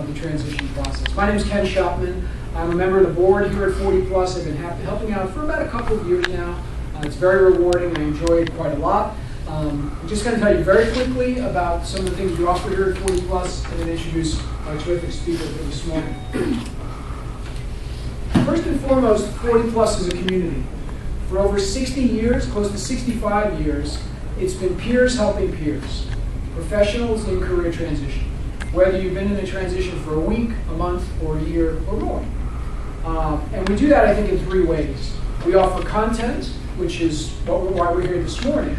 of the transition process. My name is Ken Shopman. I'm a member of the board here at 40 Plus. I've been helping out for about a couple of years now. It's very rewarding. I enjoy it quite a lot. I'm just going to tell you very quickly about some of the things we offer here at 40 Plus, and then introduce our terrific speaker for this morning. First and foremost, 40 Plus is a community. For over 60 years, close to 65 years, it's been peers helping peers, professionals in career transition, whether you've been in a transition for a week, a month, or a year, or more. And we do that, I think, in three ways. We offer content, which is why we're here this morning,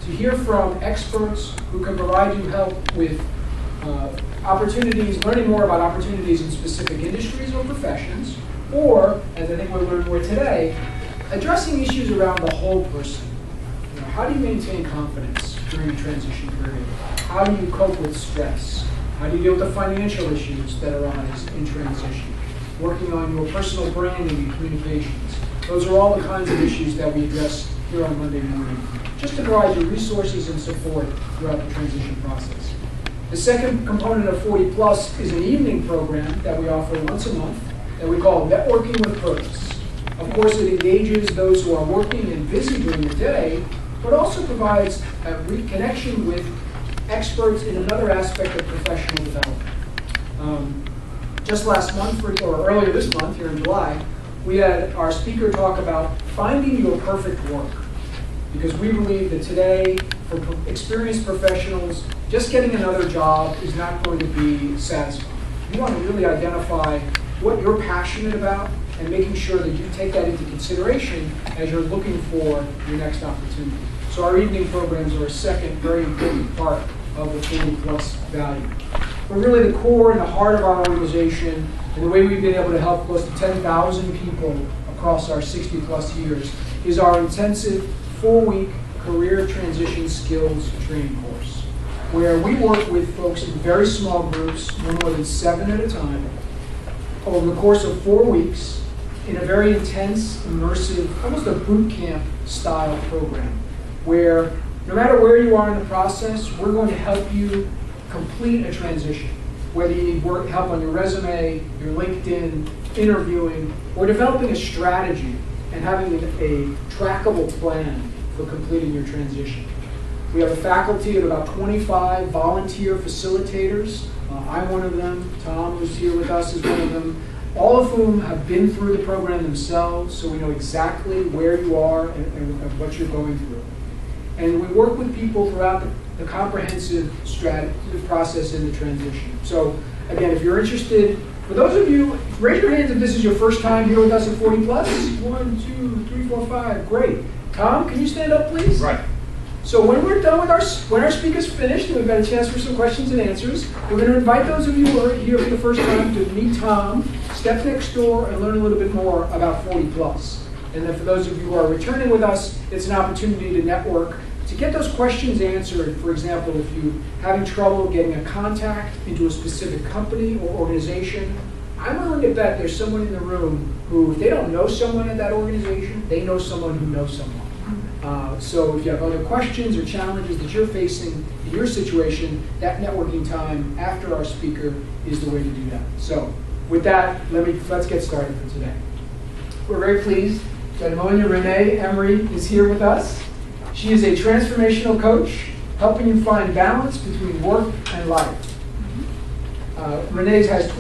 to hear from experts who can provide you help with opportunities, learning more about opportunities in specific industries or professions, or, as I think we'll learn more today, addressing issues around the whole person. How do you maintain confidence during a transition period? How do you cope with stress? How do you deal with the financial issues that arise in transition? Working on your personal branding and communications. Those are all the kinds of issues that we address here on Monday morning, just to provide you resources and support throughout the transition process. The second component of 40 Plus is an evening program that we offer once a month that we call Networking with Purpose. Of course, it engages those who are working and busy during the day, but also provides a reconnection with experts in another aspect of professional development. Just last month, or earlier this month, here in July, we had our speaker talk about finding your perfect work. Because we believe that today, for experienced professionals, just getting another job is not going to be satisfying. You want to really identify what you're passionate about and making sure that you take that into consideration as you're looking for your next opportunity. So our evening programs are a second very important part of the 40 Plus value. But really the core and the heart of our organization, and the way we've been able to help close to 10,000 people across our 60 plus years, is our intensive 4-week career transition skills training course, where we work with folks in very small groups, no more than 7 at a time, over the course of 4 weeks in a very intense, immersive, almost a boot camp style program, where no matter where you are in the process, we're going to help you complete a transition. Whether you need help on your resume, your LinkedIn, interviewing, or developing a strategy and having a trackable plan for completing your transition. We have a faculty of about 25 volunteer facilitators. I'm one of them. Tom, who's here with us, is one of them. All of whom have been through the program themselves, so we know exactly where you are and what you're going through. And we work with people throughout the comprehensive process in the transition. So again, if you're interested, for those of you, raise your hands if this is your first time here with us at 40 Plus. 1, 2, 3, 4, 5. Great. Tom, can you stand up, please? Right. So when we're done with when our speaker's finished and we've got a chance for some questions and answers, we're going to invite those of you who are here for the first time to meet Tom, step next door, and learn a little bit more about 40 Plus. And then for those of you who are returning with us, it's an opportunity to network, to get those questions answered. For example, if you're having trouble getting a contact into a specific company or organization, I'm willing to bet there's someone in the room who, if they don't know someone at that organization, they know someone who knows someone. So if you have other questions or challenges that you're facing in your situation, that networking time after our speaker is the way to do that. So with that, let's get started for today. We're very pleased that Monia Renee Emery is here with us. She is a transformational coach, helping you find balance between work and life. Renee has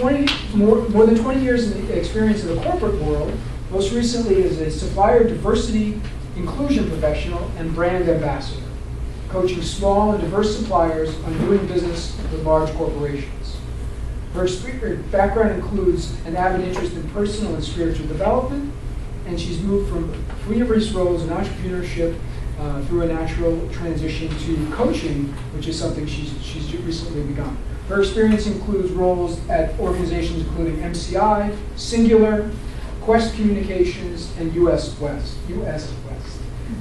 more than 20 years of experience in the corporate world, most recently as a supplier diversity inclusion professional and brand ambassador, coaching small and diverse suppliers on doing business with large corporations. Her background includes an avid interest in personal and spiritual development, and she's moved from previous roles in entrepreneurship through a natural transition to coaching, which is something she's recently begun. Her experience includes roles at organizations including MCI, Singular, Quest Communications, and US West.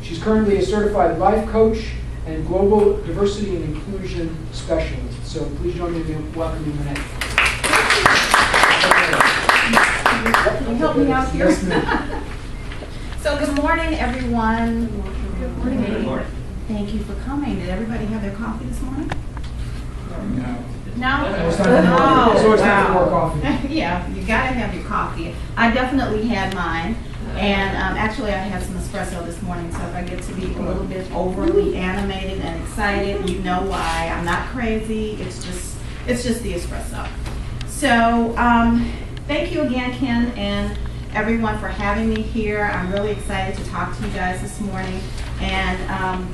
She's currently a certified life coach and global diversity and inclusion specialist. So please join me in welcoming Renee. Can you help me out here? So good morning, everyone. Good morning. Good morning. Thank you for coming. Did everybody have their coffee this morning? No. No? It's always time for more wow. coffee. Yeah, you gotta have your coffee. I definitely had mine. And actually, I had some espresso this morning, so if I get to be a little bit overly animated and excited, you know why. I'm not crazy. It's just the espresso. So thank you again, Ken, and everyone for having me here. I'm really excited to talk to you guys this morning. And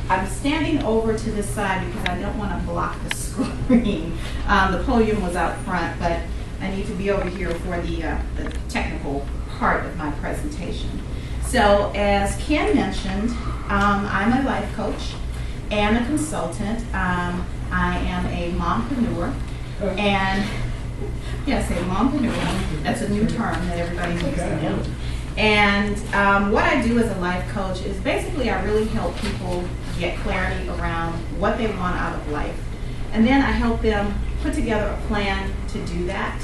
I'm standing over to this side because I don't want to block the screen. The podium was out front, but I need to be over here for the technical part of my presentation. So as Ken mentioned, I'm a life coach and a consultant. I am a mompreneur, and yes, a mompreneur. That's a new term that everybody's using now. And what I do as a life coach is basically I really help people get clarity around what they want out of life. And then I help them put together a plan to do that.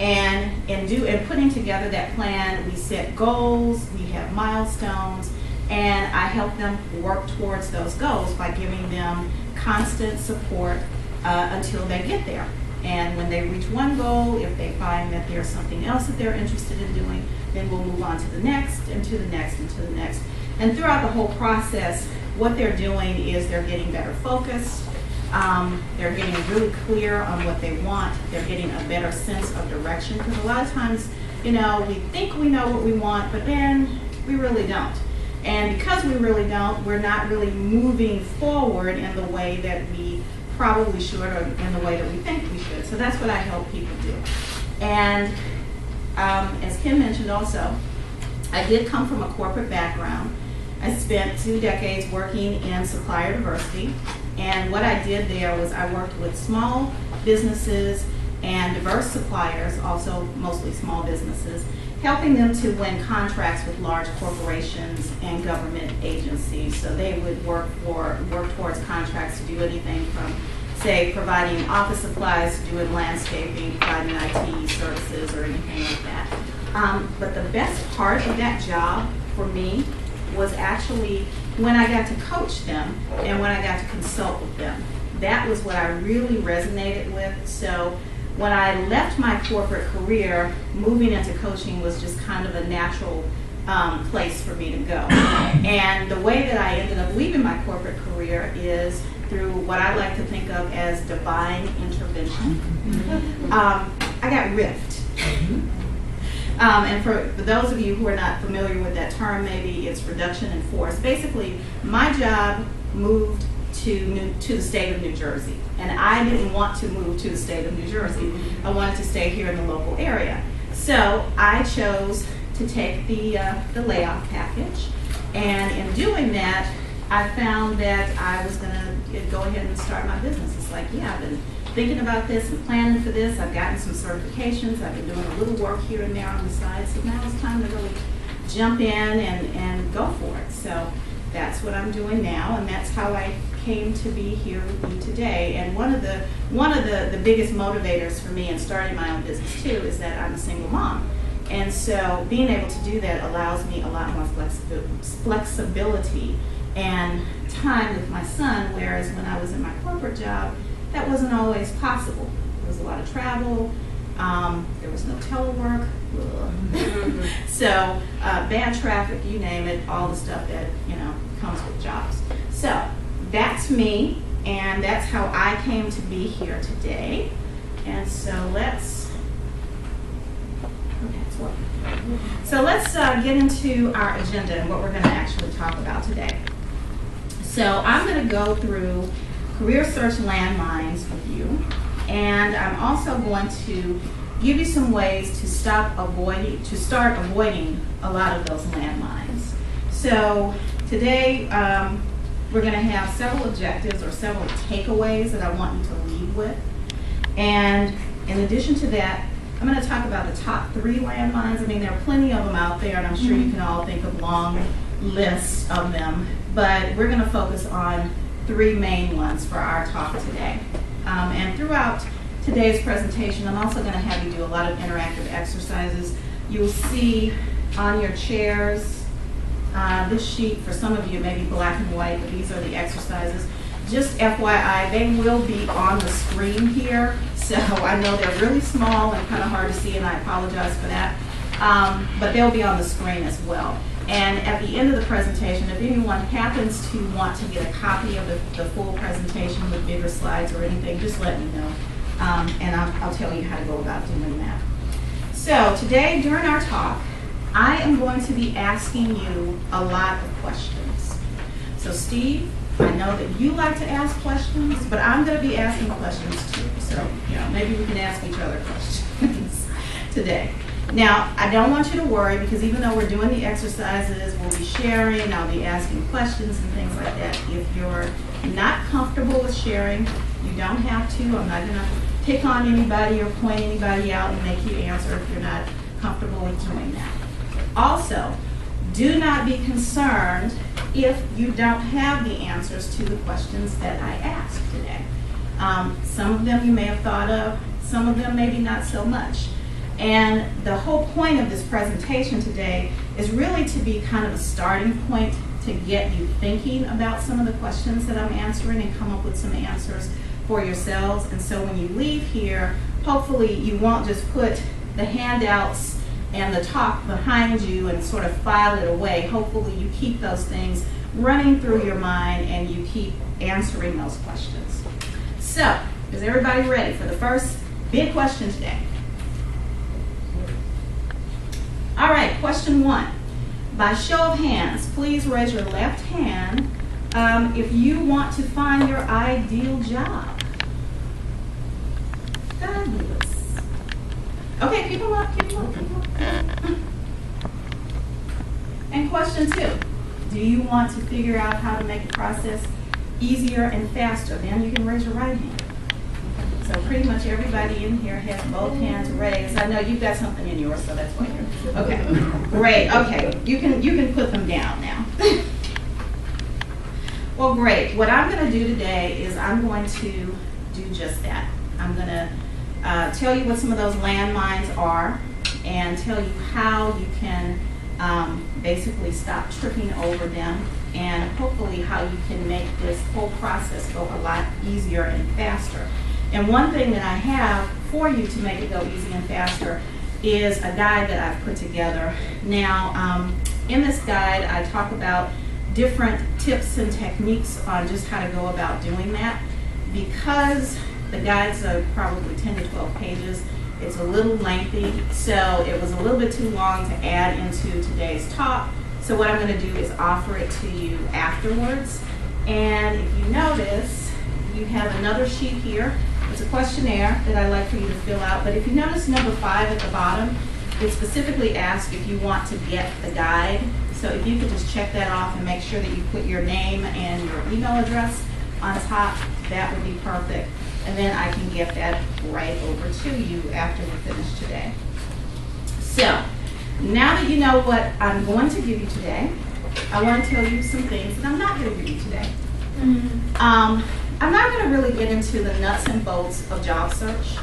And in putting together that plan, we set goals, we have milestones, and I help them work towards those goals by giving them constant support until they get there. And when they reach one goal, if they find that there's something else that they're interested in doing, then we'll move on to the next, and to the next, and to the next. And throughout the whole process, what they're doing is they're getting better focused. They're getting really clear on what they want. They're getting a better sense of direction, because a lot of times, you know, we think we know what we want, but then we really don't. And because we really don't, we're not really moving forward in the way that we probably should, or in the way that we think we should. So that's what I help people do. And as Kim mentioned also, I did come from a corporate background. I spent 2 decades working in supplier diversity. And what I did there was I worked with small businesses and diverse suppliers, also mostly small businesses, helping them to win contracts with large corporations and government agencies. So they would work towards contracts to do anything from, say, providing office supplies, to doing landscaping, providing IT services, or anything like that. But the best part of that job for me was actually when I got to coach them and when I got to consult with them. That was what I really resonated with. So when I left my corporate career, moving into coaching was just kind of a natural place for me to go. And the way that I ended up leaving my corporate career is through what I like to think of as divine intervention. I got riffed. And for those of you who are not familiar with that term, maybe it's reduction in force. Basically, my job moved to the state of New Jersey, and I didn't want to move to the state of New Jersey. I wanted to stay here in the local area. So I chose to take the layoff package, and in doing that, I found that I was going to go ahead and start my business. It's like, yeah, I've been thinking about this and planning for this. I've gotten some certifications. I've been doing a little work here and there on the side. So now it's time to really jump in and go for it. So that's what I'm doing now, and that's how I came to be here with you today. And one of the biggest motivators for me in starting my own business too is that I'm a single mom. And so being able to do that allows me a lot more flexibility and time with my son, whereas when I was in my corporate job, that wasn't always possible. There was a lot of travel, there was no telework, so bad traffic, you name it, all the stuff that, you know, comes with jobs. So that's me, and that's how I came to be here today. And so let's get into our agenda and what we're going to actually talk about today. So I'm going to go through career search landmines with you, and I'm also going to give you some ways to start avoiding a lot of those landmines. So today we're going to have several objectives or several takeaways that I want you to leave with, and in addition to that, I'm going to talk about the top 3 landmines. I mean, there are plenty of them out there, and I'm sure you can all think of long lists of them, but we're going to focus on 3 main ones for our talk today. And throughout today's presentation, I'm also going to have you do a lot of interactive exercises. You'll see on your chairs, this sheet, for some of you, may be black and white, but these are the exercises. just FYI, they will be on the screen here. So I know they're really small and kind of hard to see, and I apologize for that. But they'll be on the screen as well. And at the end of the presentation, if anyone happens to want to get a copy of the full presentation with bigger slides or anything, just let me know. And I'll tell you how to go about doing that. So today, during our talk, I am going to be asking you a lot of questions. So Steve, I know that you like to ask questions, but I'm going to be asking questions too. So maybe we can ask each other questions today. Now, I don't want you to worry, because even though we're doing the exercises, we'll be sharing, I'll be asking questions and things like that. If you're not comfortable with sharing, you don't have to. I'm not going to pick on anybody or point anybody out and make you answer if you're not comfortable with doing that. Also, do not be concerned if you don't have the answers to the questions that I asked today. Some of them you may have thought of, some of them maybe not so much. And the whole point of this presentation today is really to be kind of a starting point to get you thinking about some of the questions that I'm answering and come up with some answers for yourselves. And so when you leave here, hopefully you won't just put the handouts and the talk behind you and sort of file it away. Hopefully you keep those things running through your mind and you keep answering those questions. So, is everybody ready for the first big question today? All right, question 1. By show of hands, please raise your left hand if you want to find your ideal job. Fabulous. Okay, keep them up, keep them up, keep them up. And question 2, do you want to figure out how to make the process easier and faster? Then you can raise your right hand. So pretty much everybody in here has both hands raised. I know you've got something in yours, so that's why you're, okay. Great, okay, you can put them down now. Well, great. What I'm going to do today is I'm going to do just that. I'm going to tell you what some of those landmines are and tell you how you can basically stop tripping over them, and hopefully how you can make this whole process go a lot easier and faster. And one thing that I have for you to make it go easy and faster is a guide that I've put together. Now, in this guide, I talk about different tips and techniques on just how to go about doing that. Because the guides are probably 10 to 12 pages, it's a little lengthy, so it was a little bit too long to add into today's talk. So what I'm going to do is offer it to you afterwards. And if you notice, you have another sheet here. It's a questionnaire that I'd like for you to fill out. But if you notice number 5 at the bottom, it specifically asks if you want to get the guide. So if you could just check that off and make sure that you put your name and your email address on top, that would be perfect. And then I can get that right over to you after we finish today. So now that you know what I'm going to give you today, I want to tell you some things that I'm not going to give you today. I'm not going to really get into the nuts and bolts of job search.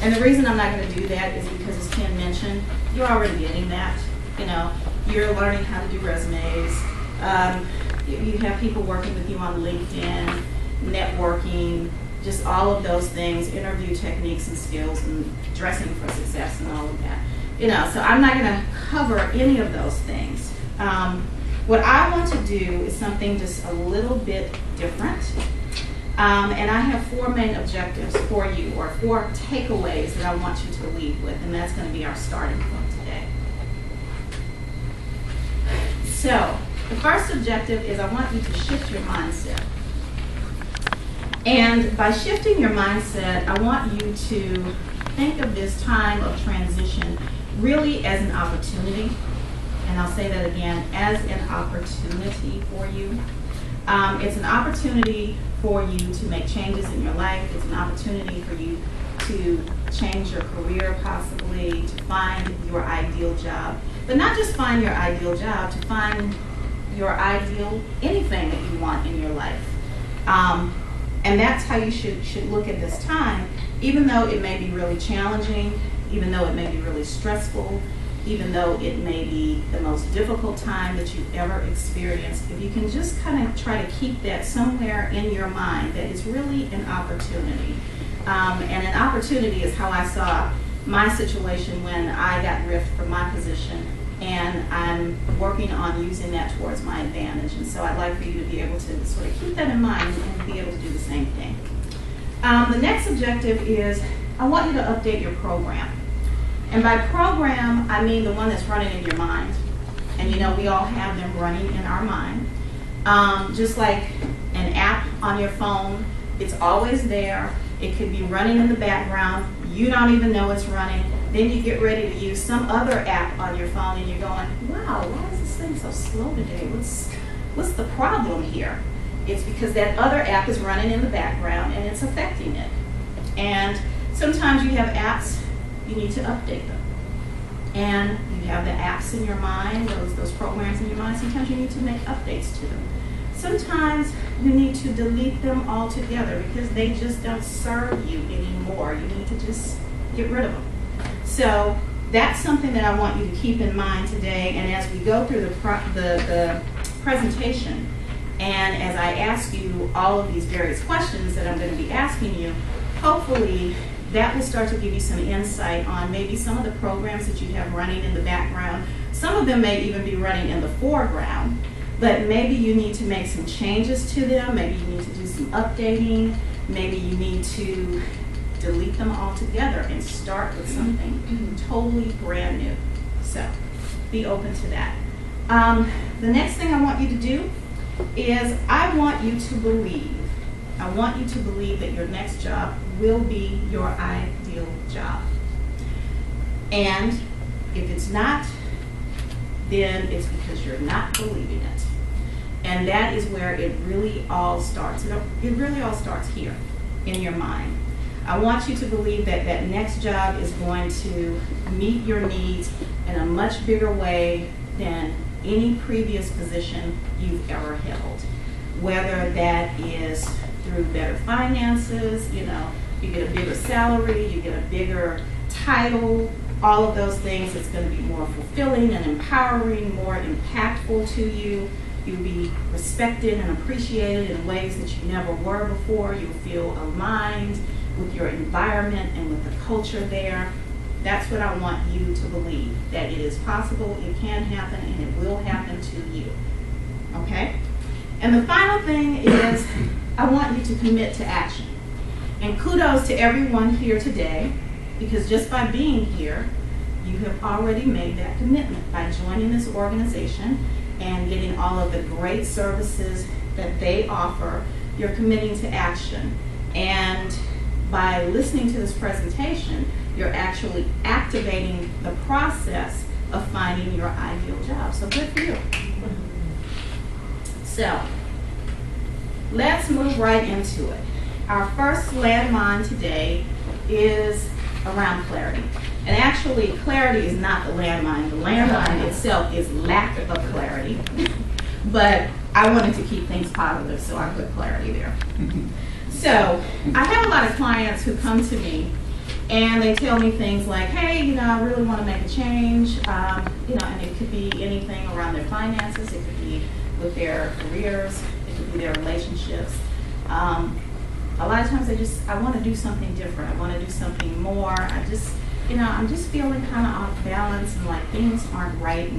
And the reason I'm not going to do that is because, as Ken mentioned, you're already getting that. You know, you're learning how to do resumes. You have people working with you on LinkedIn, networking, just all of those things, interview techniques and skills, and dressing for success and all of that. You know, so I'm not going to cover any of those things. What I want to do is something just a little bit different. And I have 4 main objectives for you, or 4 takeaways that I want you to leave with, and that's going to be our starting point today. So, the first objective is I want you to shift your mindset. And by shifting your mindset, I want you to think of this time of transition really as an opportunity. And I'll say that again, as an opportunity for you. It's an opportunity for you to make changes in your life. It's an opportunity for you to change your career, possibly, to find your ideal job. But not just find your ideal job, to find your ideal anything that you want in your life. And that's how you should look at this time, even though it may be really challenging, even though it may be really stressful, even though it may be the most difficult time that you've ever experienced, if you can just kind of try to keep that somewhere in your mind, that it's really an opportunity. And an opportunity is how I saw my situation when I got ripped from my position, and I'm working on using that towards my advantage. And so I'd like for you to be able to sort of keep that in mind and be able to do the same thing. The next objective is I want you to update your program. And by program, I mean the one that's running in your mind. And you know, we all have them running in our mind. Just like an app on your phone, it's always there. It could be running in the background. You don't even know it's running. Then you get ready to use some other app on your phone and you're going, wow, why is this thing so slow today? What's the problem here? It's because that other app is running in the background and it's affecting it. And sometimes you have apps, you need to update them. And you have the apps in your mind, those programs in your mind, sometimes you need to make updates to them. Sometimes you need to delete them altogether because they just don't serve you anymore. You need to just get rid of them. So that's something that I want you to keep in mind today. And as we go through the presentation, and as I ask you all of these various questions that I'm going to be asking you, hopefully that will start to give you some insight on maybe some of the programs that you have running in the background. Some of them may even be running in the foreground, but maybe you need to make some changes to them. Maybe you need to do some updating. Maybe you need to delete them all together and start with something totally brand new. So be open to that. The next thing I want you to do is I want you to believe that your next job will be your ideal job. And if it's not, then it's because you're not believing it. And that is where it really all starts. It really all starts here in your mind. I want you to believe that that next job is going to meet your needs in a much bigger way than any previous position you've ever held. Whether that is through better finances, you know, you get a bigger salary, you get a bigger title, all of those things. It's going to be more fulfilling and empowering, more impactful to you. You'll be respected and appreciated in ways that you never were before. You'll feel aligned with your environment and with the culture there. That's what I want you to believe, that it is possible, it can happen, and it will happen to you. Okay? And the final thing is I want you to commit to action. And kudos to everyone here today, because just by being here, you have already made that commitment by joining this organization and getting all of the great services that they offer. You're committing to action. And by listening to this presentation, you're actually activating the process of finding your ideal job. So good for you. So let's move right into it. Our first landmine today is around clarity. And actually, clarity is not the landmine. The landmine itself is lack of clarity. But I wanted to keep things positive, so I put clarity there. So I have a lot of clients who come to me and they tell me things like, hey, you know, I really want to make a change. You know, and it could be anything around their finances. It could be with their careers. It could be their relationships. A lot of times I want to do something different. I want to do something more. I'm just feeling kind of off balance and like things aren't right.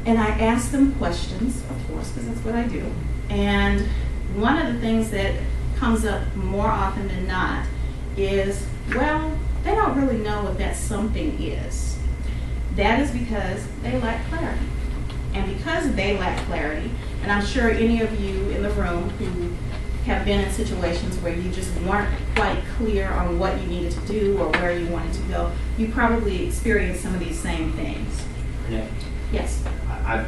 And I ask them questions, of course, because that's what I do. And one of the things that comes up more often than not is, well, they don't really know what that something is. That is because they lack clarity. And because they lack clarity, and I'm sure any of you in the room who have been in situations where you just weren't quite clear on what you needed to do or where you wanted to go, you probably experienced some of these same things. Renee, Yes? I'm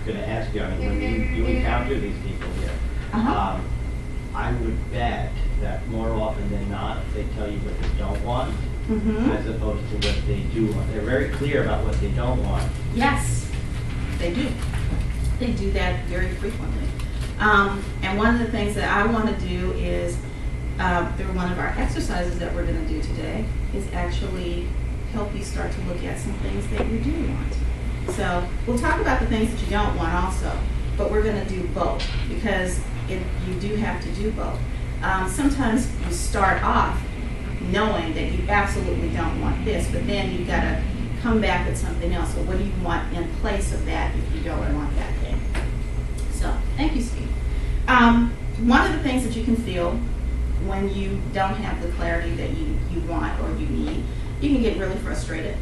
going to ask you, I mean, when you encounter these people here, I would bet that more often than not, they tell you what they don't want, as opposed to what they do want. They're very clear about what they don't want. Yes, they do. They do that very frequently. And one of the things that I want to do is, through one of our exercises that we're going to do today, is actually help you start to look at some things that you do want. So we'll talk about the things that you don't want also, but we're going to do both because you do have to do both. Sometimes you start off knowing that you absolutely don't want this, but then you've got to come back with something else. So what do you want in place of that if you don't want that thing? So thank you, Steve. One of the things that you can feel when you don't have the clarity that you want or you need, you can get really frustrated.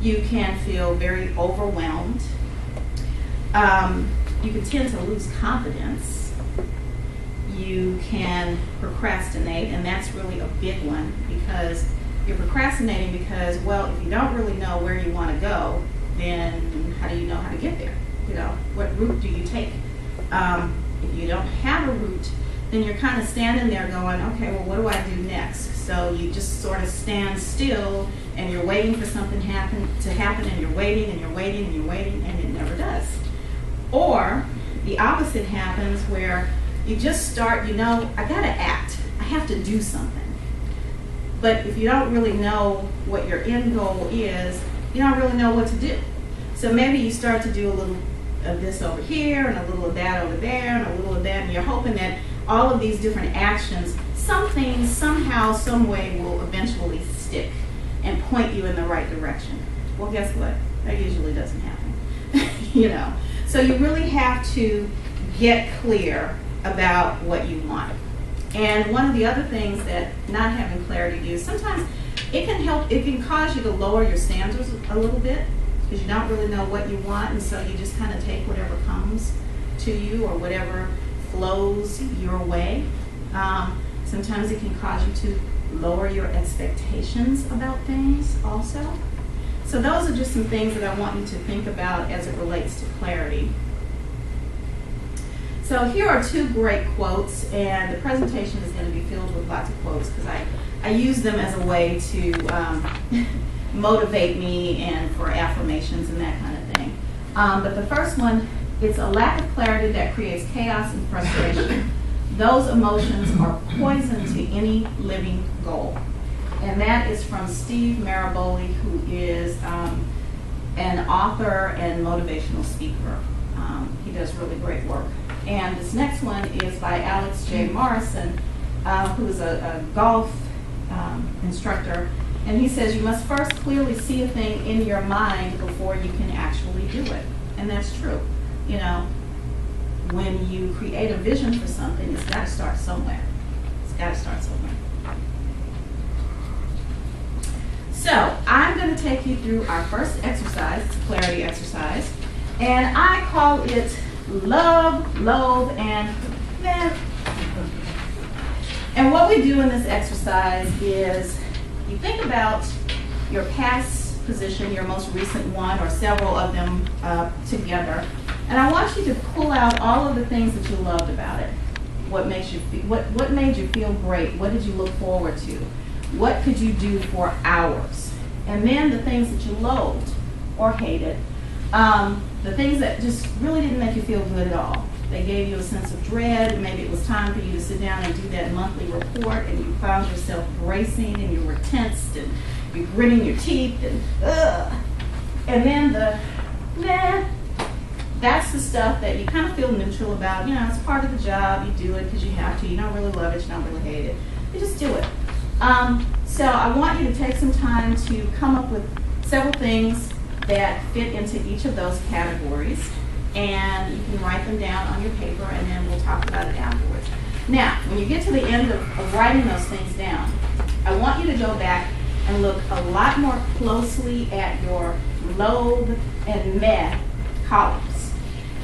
You can feel very overwhelmed. You can tend to lose confidence. You can procrastinate, and that's really a big one because you're procrastinating because, well, if you don't really know where you want to go, then how do you know how to get there? You know, what route do you take? If you don't have a route, then you're kind of standing there going, okay, well, what do I do next? So you just sort of stand still and you're waiting for something to happen and you're waiting and you're waiting and you're waiting and it never does. Or the opposite happens where you just start, you know, I gotta act. I have to do something. But if you don't really know what your end goal is, you don't really know what to do. So maybe you start to do a little of this over here and a little of that over there and a little of that, and you're hoping that all of these different actions, something, somehow, some way will eventually stick and point you in the right direction. Well, guess what? That usually doesn't happen. You know, so you really have to get clear about what you want. And one of the other things that not having clarity do, sometimes it can cause you to lower your standards a little bit because you don't really know what you want, and so you just kind of take whatever comes to you or whatever flows your way. Sometimes it can cause you to lower your expectations about things also. So those are just some things that I want you to think about as it relates to clarity. So here are two great quotes, and the presentation is going to be filled with lots of quotes because I use them as a way to motivate me and for affirmations and that kind of thing. But the first one, it's a lack of clarity that creates chaos and frustration. Those emotions are poison to any living goal. And that is from Steve Maraboli, who is an author and motivational speaker. He does really great work. And this next one is by Alex J. Morrison, who is a golf instructor. And he says you must first clearly see a thing in your mind before you can actually do it. And that's true. You know, when you create a vision for something, it's got to start somewhere. It's got to start somewhere. So I'm going to take you through our first exercise. It's a clarity exercise. And I call it love, loathe, and meh. And what we do in this exercise is you think about your past position, your most recent one, or several of them together. And I want you to pull out all of the things that you loved about it. What made you feel great? What did you look forward to? What could you do for hours? And then the things that you loathed or hated. The things that just really didn't make you feel good at all. They gave you a sense of dread. Maybe it was time for you to sit down and do that monthly report, and you found yourself bracing and you were tensed and you're gritting your teeth and ugh. And then the meh, that's the stuff that you kind of feel neutral about. You know, it's part of the job. You do it because you have to. You don't really love it. You don't really hate it. You just do it. So I want you to take some time to come up with several things that fit into each of those categories, and you can write them down on your paper, and then we'll talk about it afterwards. Now, when you get to the end of writing those things down, I want you to go back and look a lot more closely at your loathe and meh columns.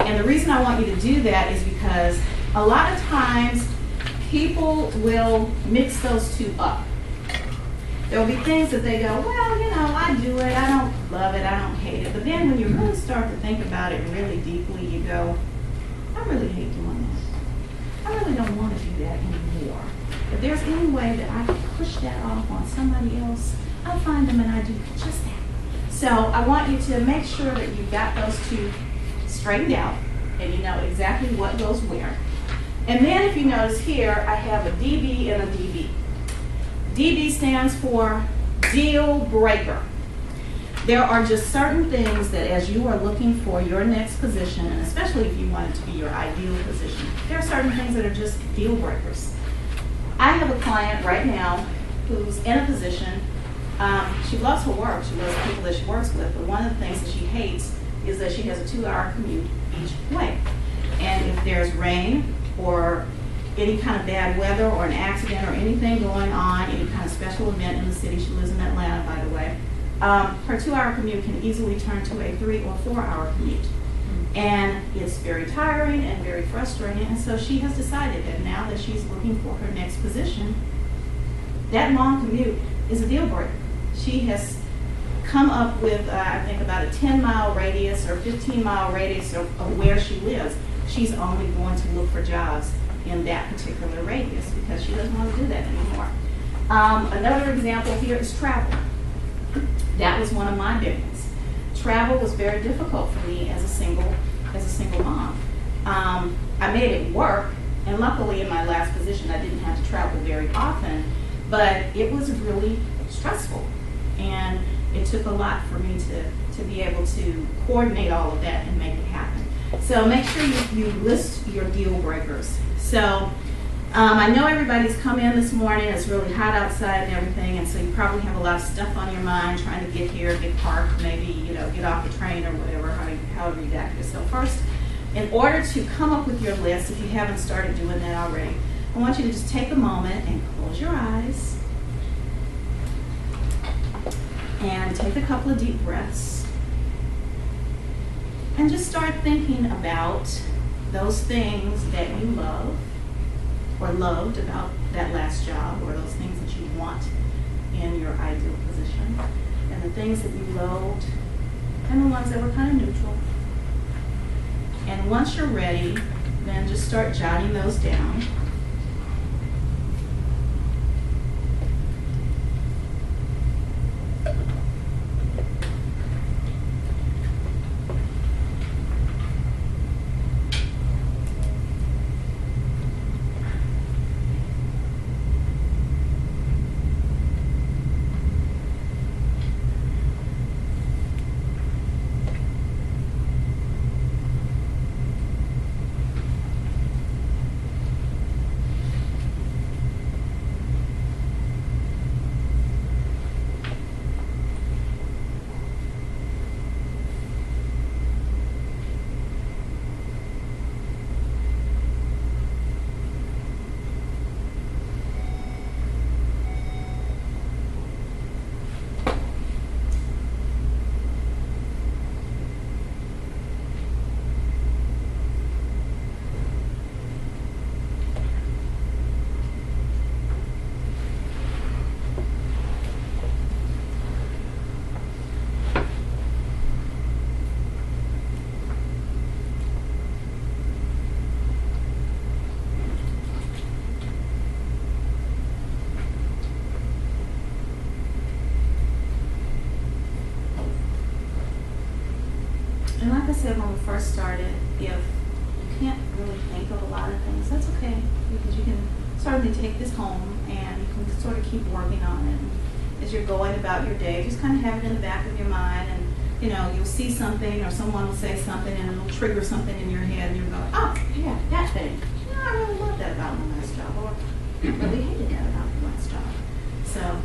And the reason I want you to do that is because a lot of times people will mix those two up. There'll be things that they go, well, you know, I do it, I don't love it, I don't hate it. But then when you really start to think about it really deeply, you go, I really hate doing that. I really don't want to do that anymore. If there's any way that I can push that off on somebody else, I find them and I do just that. So I want you to make sure that you've got those two straightened out and you know exactly what goes where. And then if you notice here, I have a DB and a DB. DB stands for deal breaker. There are just certain things that as you are looking for your next position, and especially if you want it to be your ideal position, there are certain things that are just deal breakers. I have a client right now who's in a position, she loves her work, she loves the people that she works with, but one of the things that she hates is that she has a 2-hour commute each way. And if there's rain or any kind of bad weather or an accident or anything going on, any kind of special event in the city, she lives in Atlanta, by the way, her 2-hour commute can easily turn to a 3 or 4-hour commute. And it's very tiring and very frustrating, and so she has decided that now that she's looking for her next position, that long commute is a deal breaker. She has come up with, I think, about a 10-mile radius or 15-mile radius of where she lives. She's only going to look for jobs in that particular radius because she doesn't want to do that anymore. Another example here is travel. That was one of my big ones. Travel was very difficult for me as a single mom. I made it work, and luckily in my last position I didn't have to travel very often, but it was really stressful, and it took a lot for me to be able to coordinate all of that and make it happen. So make sure you list your deal breakers. So I know everybody's come in this morning, it's really hot outside and everything, and so you probably have a lot of stuff on your mind, trying to get here, get parked, maybe, get off the train or whatever, however you got here. So first, in order to come up with your list, if you haven't started doing that already, I want you to just take a moment and close your eyes and take a couple of deep breaths and just start thinking about those things that you love or loved about that last job, or those things that you want in your ideal position, and the things that you loathed, and the ones that were kind of neutral. And once you're ready, then just start jotting those down. And like I said when we first started, if you can't really think of a lot of things, that's okay, because you can certainly take this home and you can sort of keep working on it. And as you're going about your day, just kind of have it in the back of your mind, and you'll see something or someone will say something and it'll trigger something in your head, and you'll go, oh yeah, that thing. I really love that about my last job, or I really hated that about my last job. So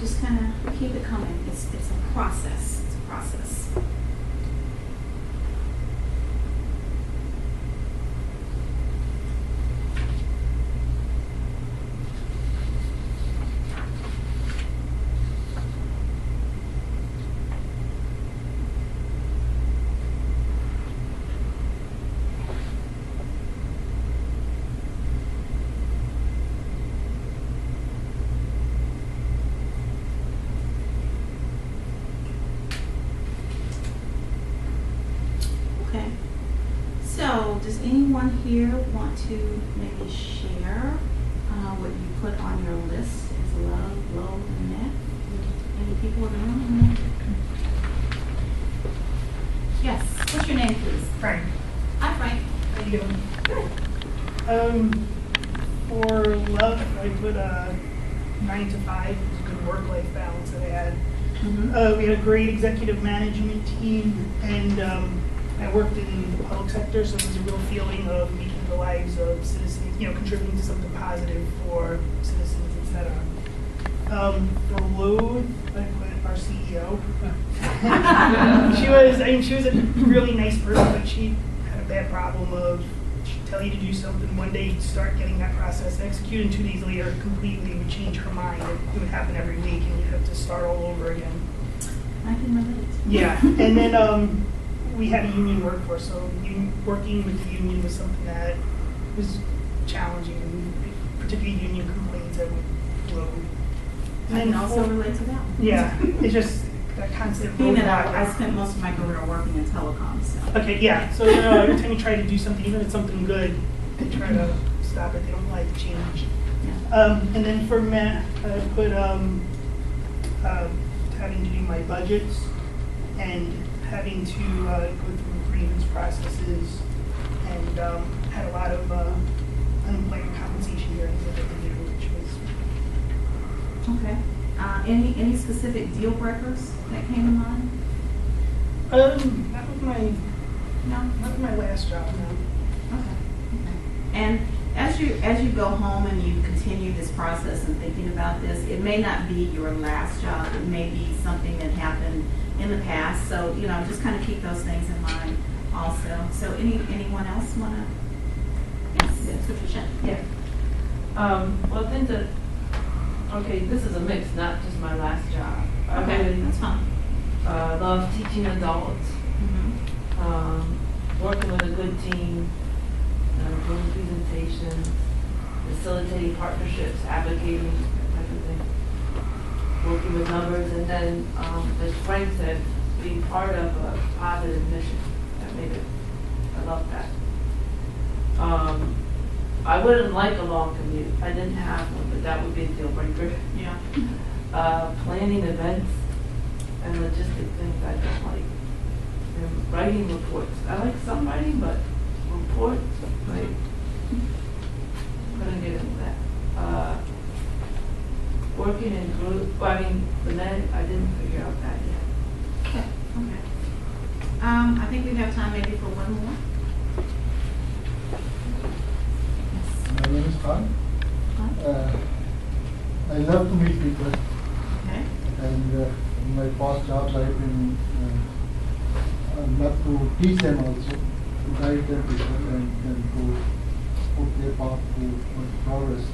just kind of keep it coming. It's a process. It's a process. So, does anyone here want to maybe share what you put on your list as love, loathe, and net? Any people in the room? Yes. What's your name, please? Frank. Hi, Frank. How you doing? Good. For love, I put 9 to 5 is a good work-life balance that I had. Mhm. We had a great executive management team, and I worked in the public sector, so it was a real feeling of making the lives of citizens, contributing to something positive for citizens, etc. For load, I put our CEO. she was a really nice person, but she had a bad problem of she'd tell you to do something one day, you'd start getting that process executed, and 2 days later, completely would change her mind. It would happen every week, and you'd have to start all over again. I can relate. Yeah, and then we had a union workforce, so working with the union was something that was challenging, and particularly union complaints that would flow. I can also relate to that one. Yeah, it's just that constant. Being that I spent most of my career working in telecom, so. Okay, yeah, so every time you try to do something, even if it's something good, they try to stop it, they don't like change. Yeah. And then for Matt, I put having to do my budgets and having to go through grievance processes, and had a lot of unemployment compensation hearings that I had to do, which was. Okay. Any specific deal breakers that came to mind? That was my last job, no. Okay. And as you go home and you continue this process and thinking about this, it may not be your last job. It may be something that happened in the past. So just kind of keep those things in mind also. So anyone else want to? Yes, Patricia. Yeah. Well, I think that, okay, this is a mix, not just my last job. Okay, I really that's fine. love teaching adults, working with a good team, doing presentations, facilitating partnerships, advocating, that type of thing, working with numbers, and then, as Frank said, being part of a positive mission. That made it, I love that. I wouldn't like a long commute. I didn't have one, but that would be a deal breaker. Yeah. Planning events and logistic things I don't like. And writing reports. I like some writing, but reports, like, couldn't get into that. Working in group, the men, I didn't figure out that yet. Okay. Okay. I think we have time maybe for one more. My name is Khan. I love to meet people, Okay. and in my past jobs I've been love to teach them also, to guide them people and to put their path to progress.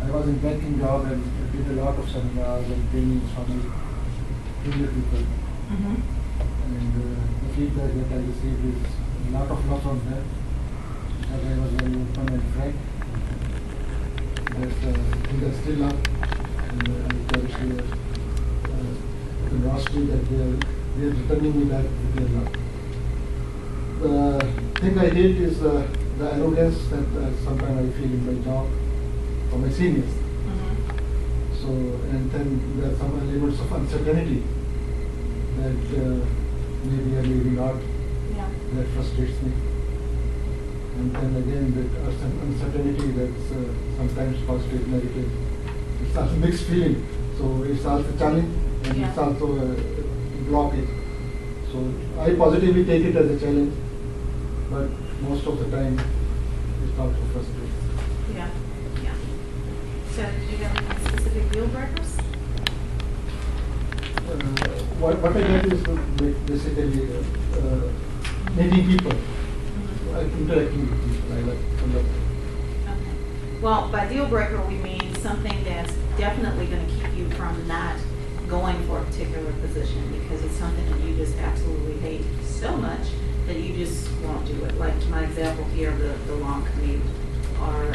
I was in banking job and did a lot of seminars and trainings for my junior people, and the feedback that I received is a lot of love from them, because I was very open and frank. They still love, and I cherish their generosity that they are returning me back with their love. The thing I hate is the arrogance that sometimes I feel in my job from my seniors. So, and then there are some elements of uncertainty that maybe or maybe not, Yeah. that frustrates me. And then again, that uncertainty that's sometimes positive, negative. It's also a mixed feeling. So it's also a challenge and Yeah. it's also a blockage. So I positively take it as a challenge, but most of the time it's also frustrating. Yeah. Yeah. So did you have any specific deal breakers? What I get is basically meeting people, interacting with people. I like. Okay. Well, by deal breaker, we mean something that's definitely going to keep you from not going for a particular position because it's something that you just absolutely hate so much that you just won't do it. Like my example here, the long commute or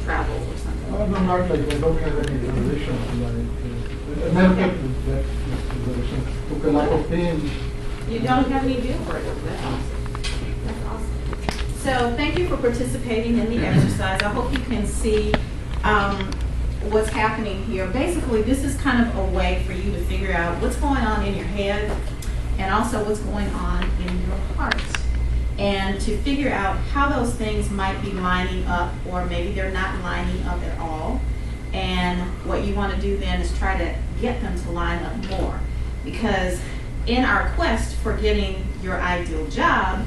travel or something. No, not like that. I don't have any reservations. I never kept that reservation. Took a lot of pain. You don't have any deal breakers. That's awesome. That's awesome. So thank you for participating in the exercise. I hope you can see what's happening here. Basically, this is kind of a way for you to figure out what's going on in your head and also what's going on in your heart. And to figure out how those things might be lining up, or maybe they're not lining up at all. And what you want to do then is try to get them to line up more. Because in our quest for getting your ideal job,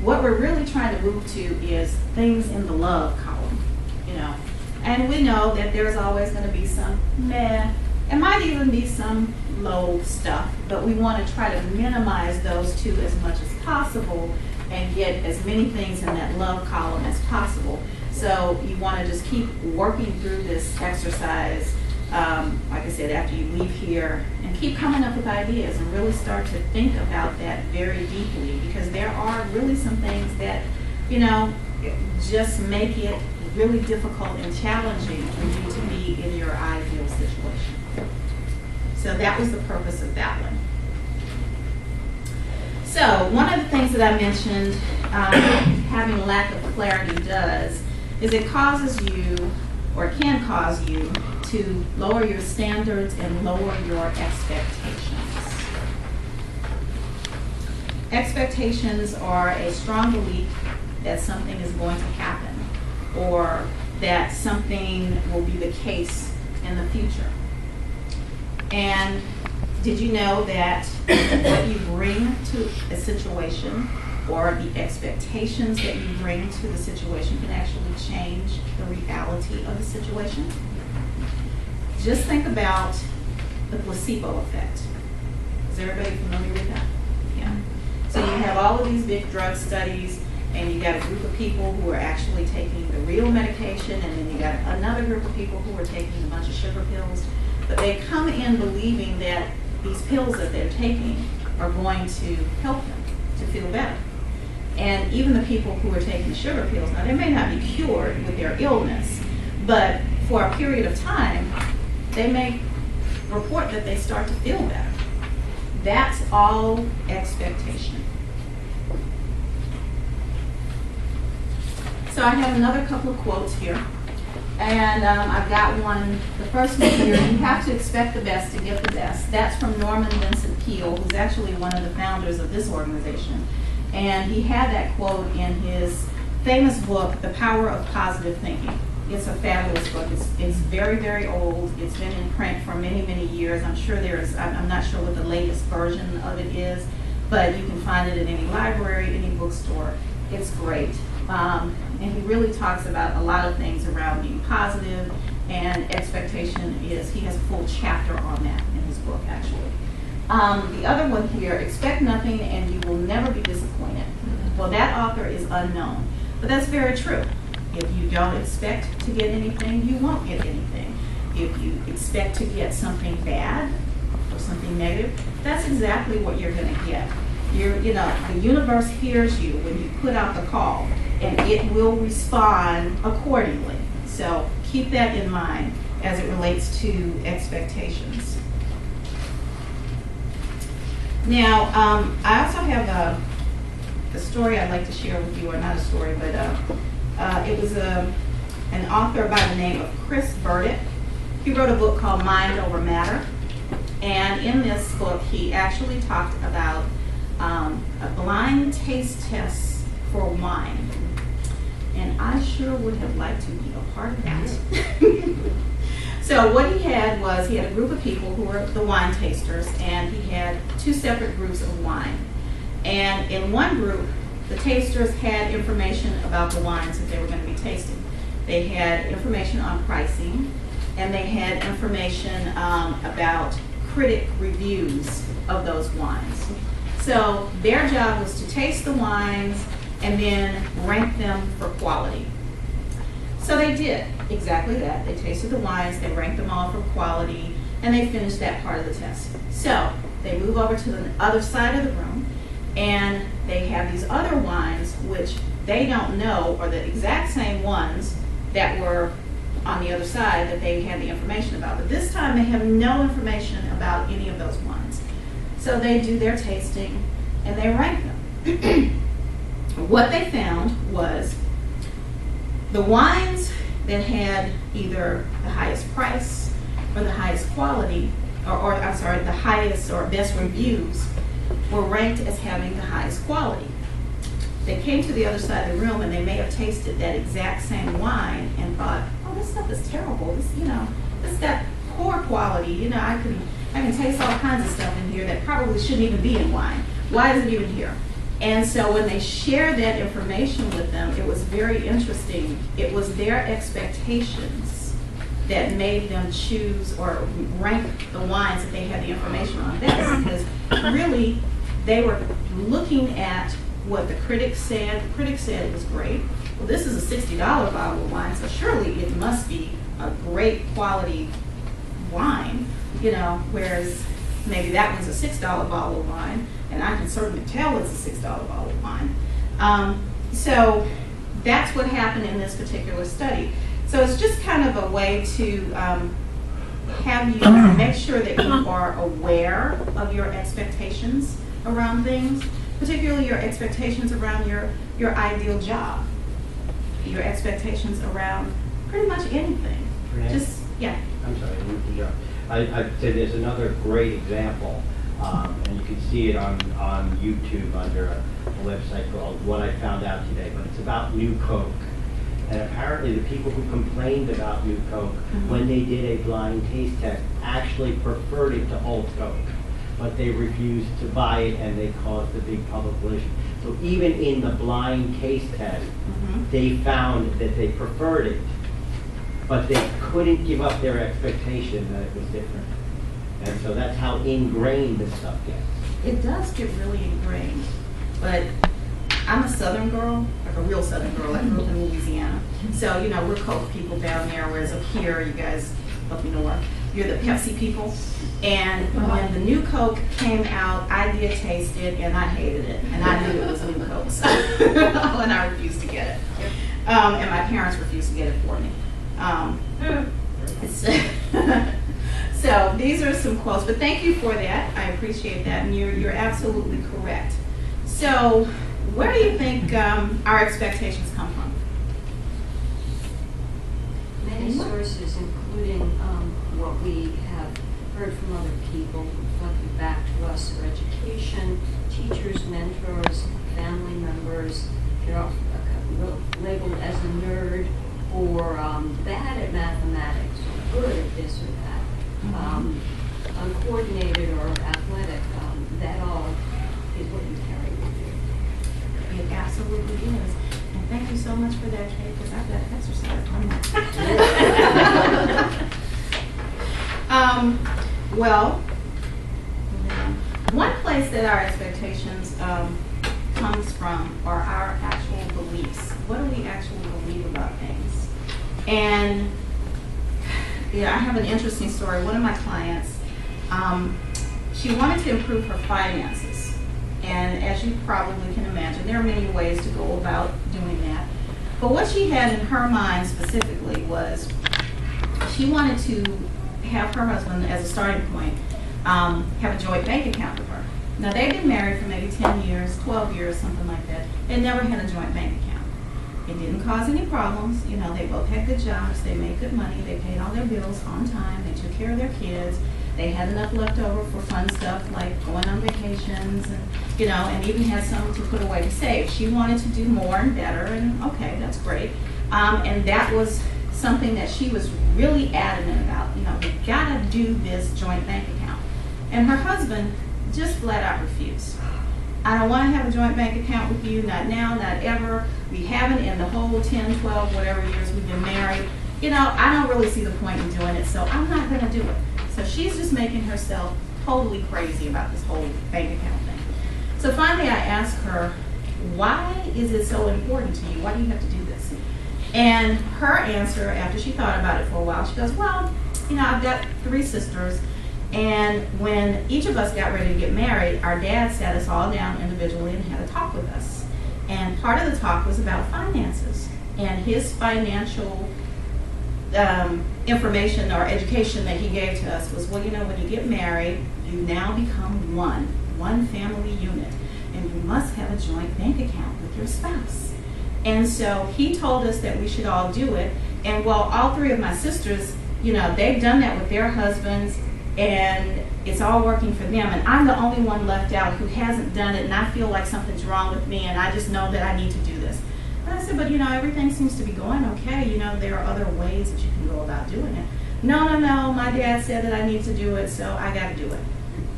what we're really trying to move to is things in the love column, you know. And we know that there's always going to be some meh, it might even be some low stuff, but we want to try to minimize those two as much as possible and get as many things in that love column as possible. So you want to just keep working through this exercise, like I said, after you leave here, and keep coming up with ideas and really start to think about that very deeply, because there are really some things that, you know, just make it really difficult and challenging for you to be in your ideal situation. So that was the purpose of that one. So one of the things that I mentioned having lack of clarity does is it causes you, or can cause you, to lower your standards and lower your expectations. Expectations are a strong belief that something is going to happen, or that something will be the case in the future. And did you know that what you bring to a situation, or the expectations that you bring to the situation, can actually change the reality of the situation? Just think about the placebo effect. Is everybody familiar with that? Yeah. So you have all of these big drug studies, and you got a group of people who are actually taking the real medication, and then you got another group of people who are taking a bunch of sugar pills. But they come in believing that these pills that they're taking are going to help them to feel better. And even the people who are taking the sugar pills, now they may not be cured with their illness, but for a period of time, they may report that they start to feel better. That's all expectation. So I have another couple of quotes here. And I've got one, the first one here, you have to expect the best to get the best. That's from Norman Vincent Peale, who's actually one of the founders of this organization. And he had that quote in his famous book, The Power of Positive Thinking. It's a fabulous book. It's very, very old. It's been in print for many, many years. I'm sure I'm not sure what the latest version of it is, but you can find it in any library, any bookstore. It's great. And he really talks about a lot of things around being positive, and expectation is, he has a full chapter on that in his book, actually. The other one here, expect nothing and you will never be disappointed. Well, that author is unknown, but that's very true. If you don't expect to get anything, you won't get anything. If you expect to get something bad or something negative, that's exactly what you're going to get. The universe hears you when you put out the call, and it will respond accordingly. So keep that in mind as it relates to expectations. Now, I also have a story I'd like to share with you, or not a story, but it was an author by the name of Chris Burdett. He wrote a book called Mind Over Matter. And in this book, he actually talked about a blind taste test for wine. And I sure would have liked to be a part of that. So what he had was, he had a group of people who were the wine tasters, and he had two separate groups of wine. And in one group, the tasters had information about the wines that they were going to be tasting. They had information on pricing, and they had information about critic reviews of those wines. So their job was to taste the wines and then rank them for quality. So they did exactly that. They tasted the wines, they ranked them all for quality, and they finished that part of the test. So they move over to the other side of the room, and they have these other wines which they don't know are the exact same ones that were on the other side that they had the information about. But this time they have no information about any of those wines. So they do their tasting and they rank them. What they found was the wines that had either the highest price or the highest quality, or I'm sorry, the highest or best reviews, were ranked as having the highest quality. They came to the other side of the room and they may have tasted that exact same wine and thought, oh, this stuff is terrible. This got poor quality. You know, I can taste all kinds of stuff in here that probably shouldn't even be in wine. Why is it even here? And so when they shared that information with them, it was very interesting. It was their expectations that made them choose or rank the wines that they had the information on best, because really they were looking at what the critics said. The critics said it was great. Well, this is a $60 bottle of wine, so surely it must be a great quality wine, you know, whereas maybe that one's a $6 bottle of wine, and I can certainly tell it's a $6 bottle of wine. So that's what happened in this particular study. So it's just kind of a way to have you make sure that you are aware of your expectations around things, particularly your expectations around your ideal job, your expectations around pretty much anything. Renee? Just, yeah. I'm sorry, I didn't interrupt. I'd say there's another great example, and you can see it on YouTube under a website called What I Found Out Today, but it's about New Coke. And apparently the people who complained about New Coke, when they did a blind taste test, actually preferred it to Old Coke. But they refused to buy it, and they caused a big public collision. So even in the blind taste test, they found that they preferred it, but they couldn't give up their expectation that it was different. And so that's how ingrained this stuff gets. It does get really ingrained, but I'm a Southern girl, like a real Southern girl. I grew up in Louisiana. So, you know, we're Coke people down there, whereas up here, you guys up north, you're the Pepsi people. And when the new Coke came out, I did taste it, and I hated it. And I knew it was new Coke, so and I refused to get it. And my parents refused to get it for me. So these are some quotes, but thank you for that. I appreciate that, and you're absolutely correct. So where do you think our expectations come from? Many sources, including what we have heard from other people, reflected back to us, their education, teachers, mentors, family members. You're often labeled as a nerd or bad at mathematics or good at this or that, uncoordinated or athletic. That all is what you carry with you. It absolutely is. And thank you so much for that, Kate, because I've got to exercise. Well, one place that our expectations comes from are our actual beliefs. What do we actually believe about things? And yeah, I have an interesting story. One of my clients, she wanted to improve her finances. And as you probably can imagine, there are many ways to go about doing that. But what she had in her mind specifically was she wanted to have her husband, as a starting point, have a joint bank account with her. Now, they'd been married for maybe 10 years, 12 years, something like that. They never had a joint bank account. It didn't cause any problems. You know, they both had good jobs. They made good money. They paid all their bills on time. They took care of their kids. They had enough left over for fun stuff like going on vacations and, you know, and even had some to put away to save. She wanted to do more and better, and okay, that's great. And that was something that she was really adamant about. You know, we gotta do this joint bank account. And her husband just flat out refused. I don't want to have a joint bank account with you, not now, not ever. We haven't in the whole 10, 12, whatever years we've been married. You know, I don't really see the point in doing it, so I'm not going to do it. So she's just making herself totally crazy about this whole bank account thing. So finally I asked her, why is it so important to you? Why do you have to do this? And her answer, after she thought about it for a while, she goes, well, you know, I've got 3 sisters. And when each of us got ready to get married, our dad sat us all down individually and had a talk with us. And part of the talk was about finances. And his financial information or education that he gave to us was, well, you know, when you get married, you now become one family unit. And you must have a joint bank account with your spouse. And so he told us that we should all do it. And while all 3 of my sisters, you know, they've done that with their husbands, and it's all working for them, and I'm the only one left out who hasn't done it, and I feel like something's wrong with me, and I just know that I need to do this. And I said, but you know, everything seems to be going okay. You know, there are other ways that you can go about doing it. no, my dad said that I need to do it, so I got to do it.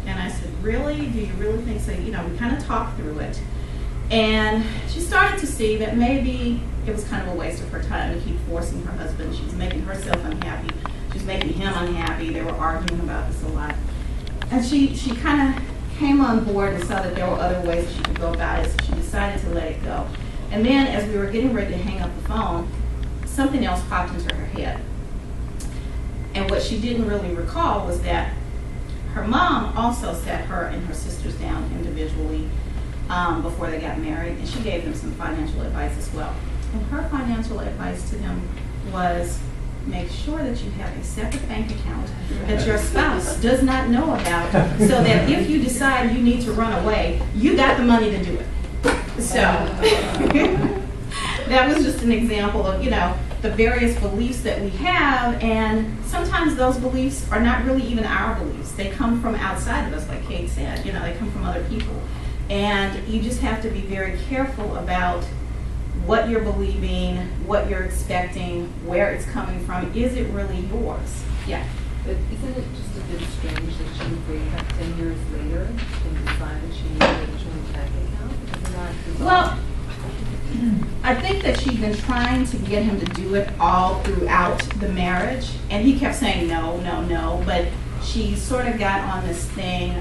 And I said, really? Do you really think so? You know, we kind of talked through it. And she started to see that maybe it was kind of a waste of her time to keep forcing her husband. She was making herself unhappy. She was making him unhappy. They were arguing about this a lot. And she kind of came on board and saw that there were other ways that she could go about it, so she decided to let it go. And then as we were getting ready to hang up the phone, something else popped into her head. And what she didn't really recall was that her mom also sat her and her sisters down individually before they got married, and she gave them some financial advice as well. And her financial advice to them was, make sure that you have a separate bank account that your spouse does not know about, so that if you decide you need to run away, you got the money to do it. So that was just an example of, you know, the various beliefs that we have, and sometimes those beliefs are not really even our beliefs. They come from outside of us, like Kate said, you know, they come from other people. And you just have to be very careful about what you're believing, what you're expecting, where it's coming from. Is it really yours? Yeah. But isn't it just a bit strange that she would wake up 10 years later and decide that she needed a joint bank account? Isn't that bizarre? Well, I think that she'd been trying to get him to do it all throughout the marriage, and he kept saying no, no, no, but she sort of got on this thing.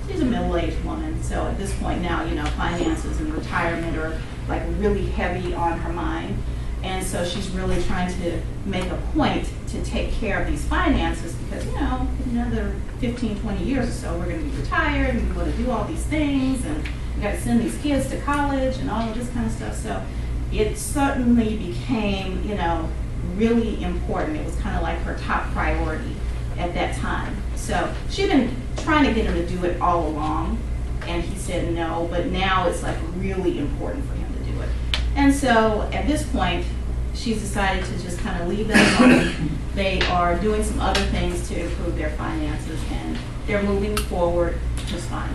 She's a middle-aged woman, so at this point now, you know, finances and retirement are like really heavy on her mind. And so she's really trying to make a point to take care of these finances because, you know, in another 15, 20 years or so, we're going to be retired and we want to do all these things and we got to send these kids to college and all of this kind of stuff. So it certainly became, you know, really important. It was kind of like her top priority at that time. So she'd been trying to get him to do it all along, and he said no, but now it's like really important for him to do it. And so at this point, she's decided to just kind of leave them alone. They are doing some other things to improve their finances, and they're moving forward just fine.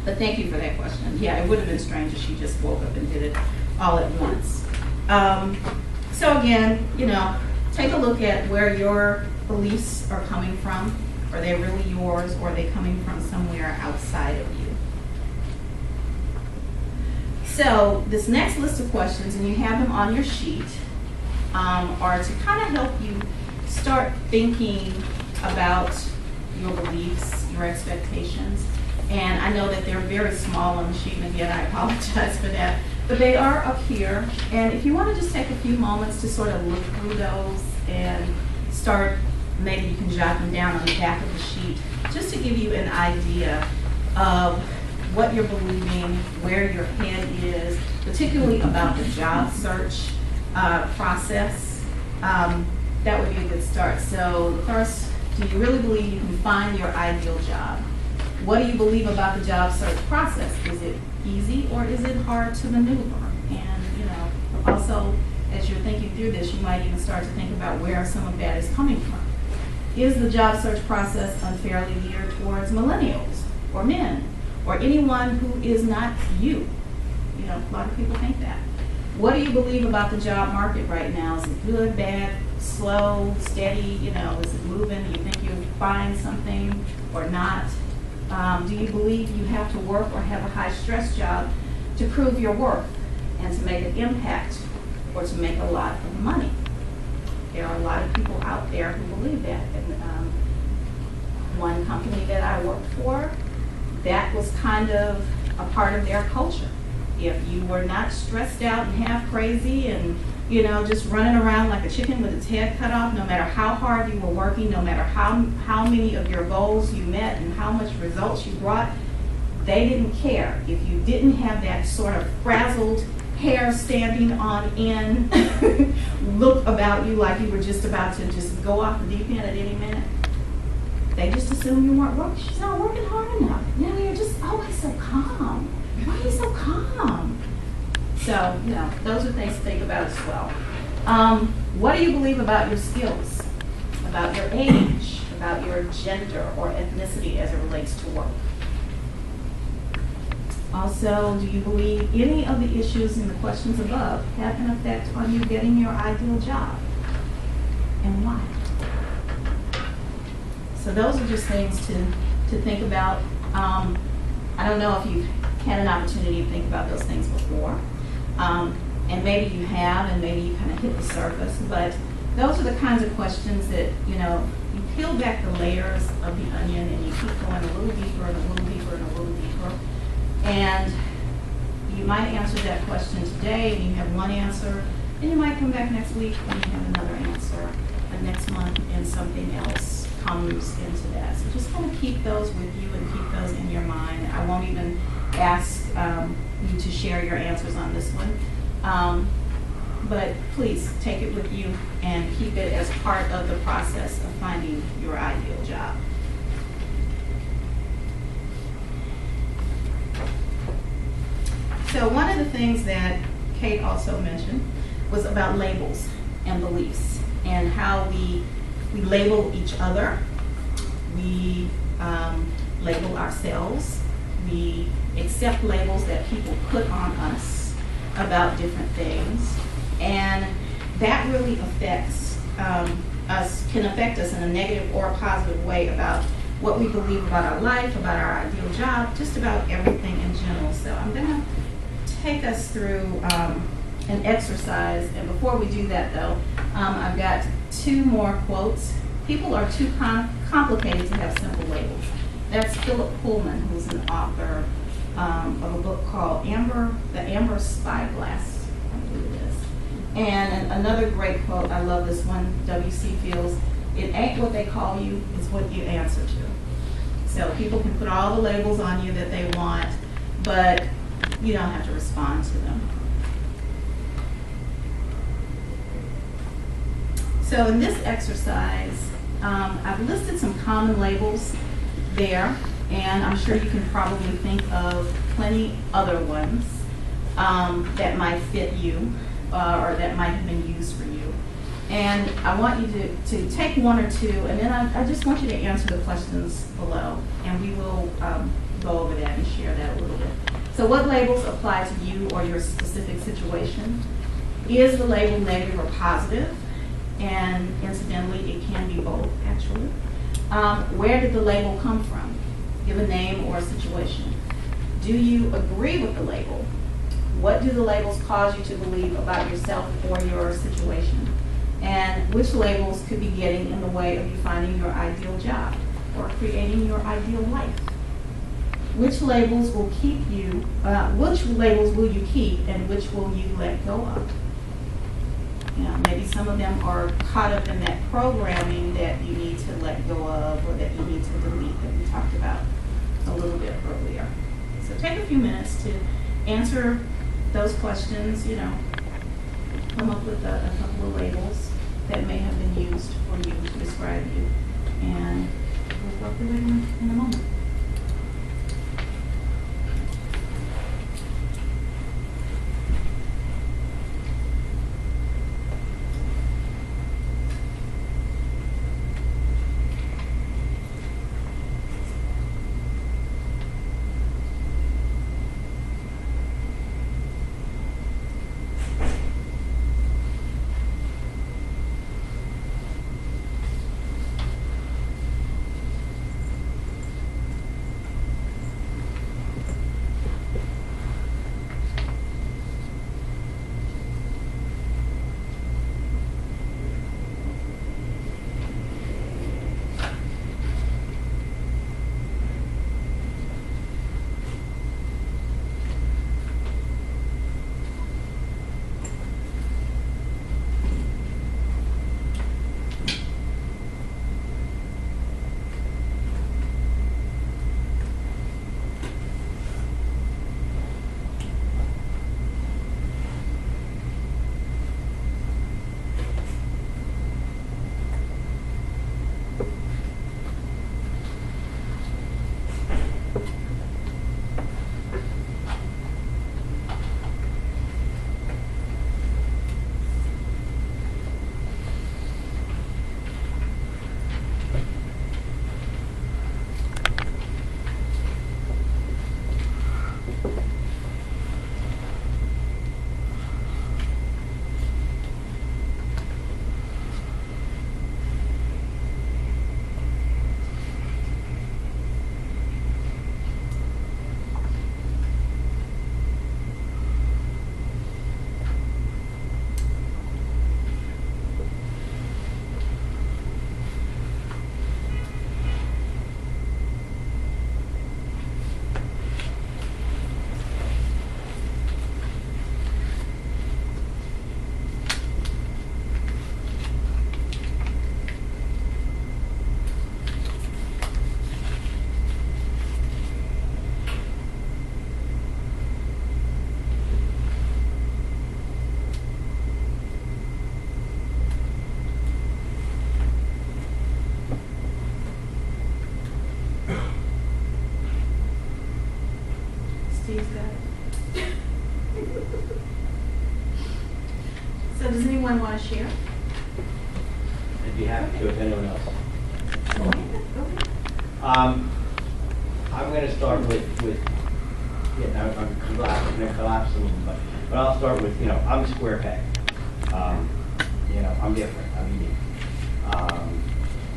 But thank you for that question. Yeah, it would have been strange if she just woke up and did it all at once. So again, you know, take a look at where your beliefs are coming from. Are they really yours, or are they coming from somewhere outside of you? So this next list of questions, and you have them on your sheet, are to kind of help you start thinking about your beliefs, your expectations. And I know that they're very small on the sheet, and again, I apologize for that. But they are up here, and if you want to just take a few moments to sort of look through those and start, maybe you can jot them down on the back of the sheet, just to give you an idea of what you're believing, where your head is, particularly about the job search process. That would be a good start. So first, do you really believe you can find your ideal job? What do you believe about the job search process? Is it easy or is it hard to maneuver? And, you know, also, as you're thinking through this, you might even start to think about where some of that is coming from. Is the job search process unfairly geared towards millennials or men or anyone who is not you? You know, a lot of people think that. What do you believe about the job market right now? Is it good, bad, slow, steady? You know, is it moving? Do you think you'll find something or not? Do you believe you have to work or have a high-stress job to prove your worth and to make an impact or to make a lot of money? There are a lot of people out there who believe that. And one company that I worked for, that was kind of a part of their culture. If you were not stressed out and half crazy and, you know, just running around like a chicken with its head cut off, no matter how hard you were working, no matter how many of your goals you met and how much results you brought, they didn't care. If you didn't have that sort of frazzled hair standing on end look about you like you were just about to just go off the deep end at any minute, they just assumed you weren't working. She's not working hard enough. You know, you're just always so calm. Why are you so calm? So, you know, those are things to think about as well. What do you believe about your skills, about your age, about your gender or ethnicity as it relates to work? Also, do you believe any of the issues in the questions above have an effect on you getting your ideal job? and why? So those are just things to think about. I don't know if you've had an opportunity to think about those things before. And maybe you have, and maybe you kind of hit the surface, but those are the kinds of questions that, you peel back the layers of the onion and you keep going a little deeper and a little deeper and a little deeper. And you might answer that question today and you have one answer, and you might come back next week and you have another answer, and next month and something else comes into that. So just kind of keep those with you and keep those in your mind. I won't even ask you to share your answers on this one. But please take it with you and keep it as part of the process of finding your ideal job. So one of the things that Kate also mentioned was about labels and beliefs and how we label each other, we label ourselves, we accept labels that people put on us about different things, and that really affects us, can affect us in a negative or a positive way about what we believe about our life, about our ideal job, just about everything in general. So I'm going to take us through an exercise, and before we do that though, I've got two more quotes. People are too complicated to have simple labels. That's Philip Pullman, who's an author of a book called The Amber Spyglass, I believe it is. And another great quote, I love this one, W.C. Fields, "It ain't what they call you, it's what you answer to." So people can put all the labels on you that they want, but you don't have to respond to them. So in this exercise, I've listed some common labels there, and I'm sure you can probably think of plenty other ones that might fit you or that might have been used for you. And I want you to take one or two, and then I just want you to answer the questions below, and we will go over that and share that a little bit. So what labels apply to you or your specific situation? Is the label negative or positive? And incidentally, it can be both, actually. Where did the label come from? Give a name or a situation. Do you agree with the label? What do the labels cause you to believe about yourself or your situation? And which labels could be getting in the way of you finding your ideal job or creating your ideal life? Which labels will keep you, which labels will you keep and which will you let go of? Maybe some of them are caught up in that programming that you need to let go of or that you need to delete that we talked about a little bit earlier. So take a few minutes to answer those questions, come up with a couple of labels that may have been used for you to describe you, and we'll go through it in a moment. Steve's got it. So does anyone want to share? I'd be happy to if anyone else. Go ahead. I'm going to start with yeah, I'm going to collapse them, but I'll start with, I'm a square peg. I'm different, I'm unique.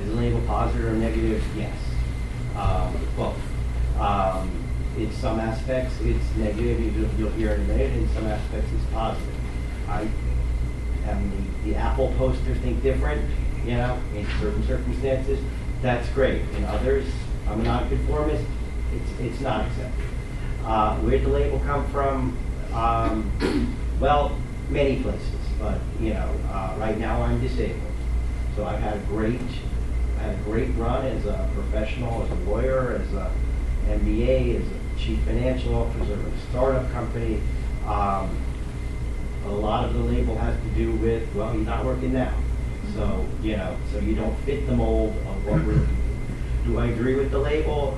Is the label positive or negative? Yes. Both. In some aspects, it's negative, you'll hear in a minute. In some aspects, it's positive. I am the Apple poster think different, in certain circumstances. That's great. In others, I'm a nonconformist. It's not accepted. Where'd the label come from? Well, many places, but right now I'm disabled. So I've had a great run as a professional, as a lawyer, as a MBA, as a chief financial officer of a startup company. A lot of the label has to do with, well, you're not working now. So, so you don't fit the mold of what we're looking for. Do I agree with the label?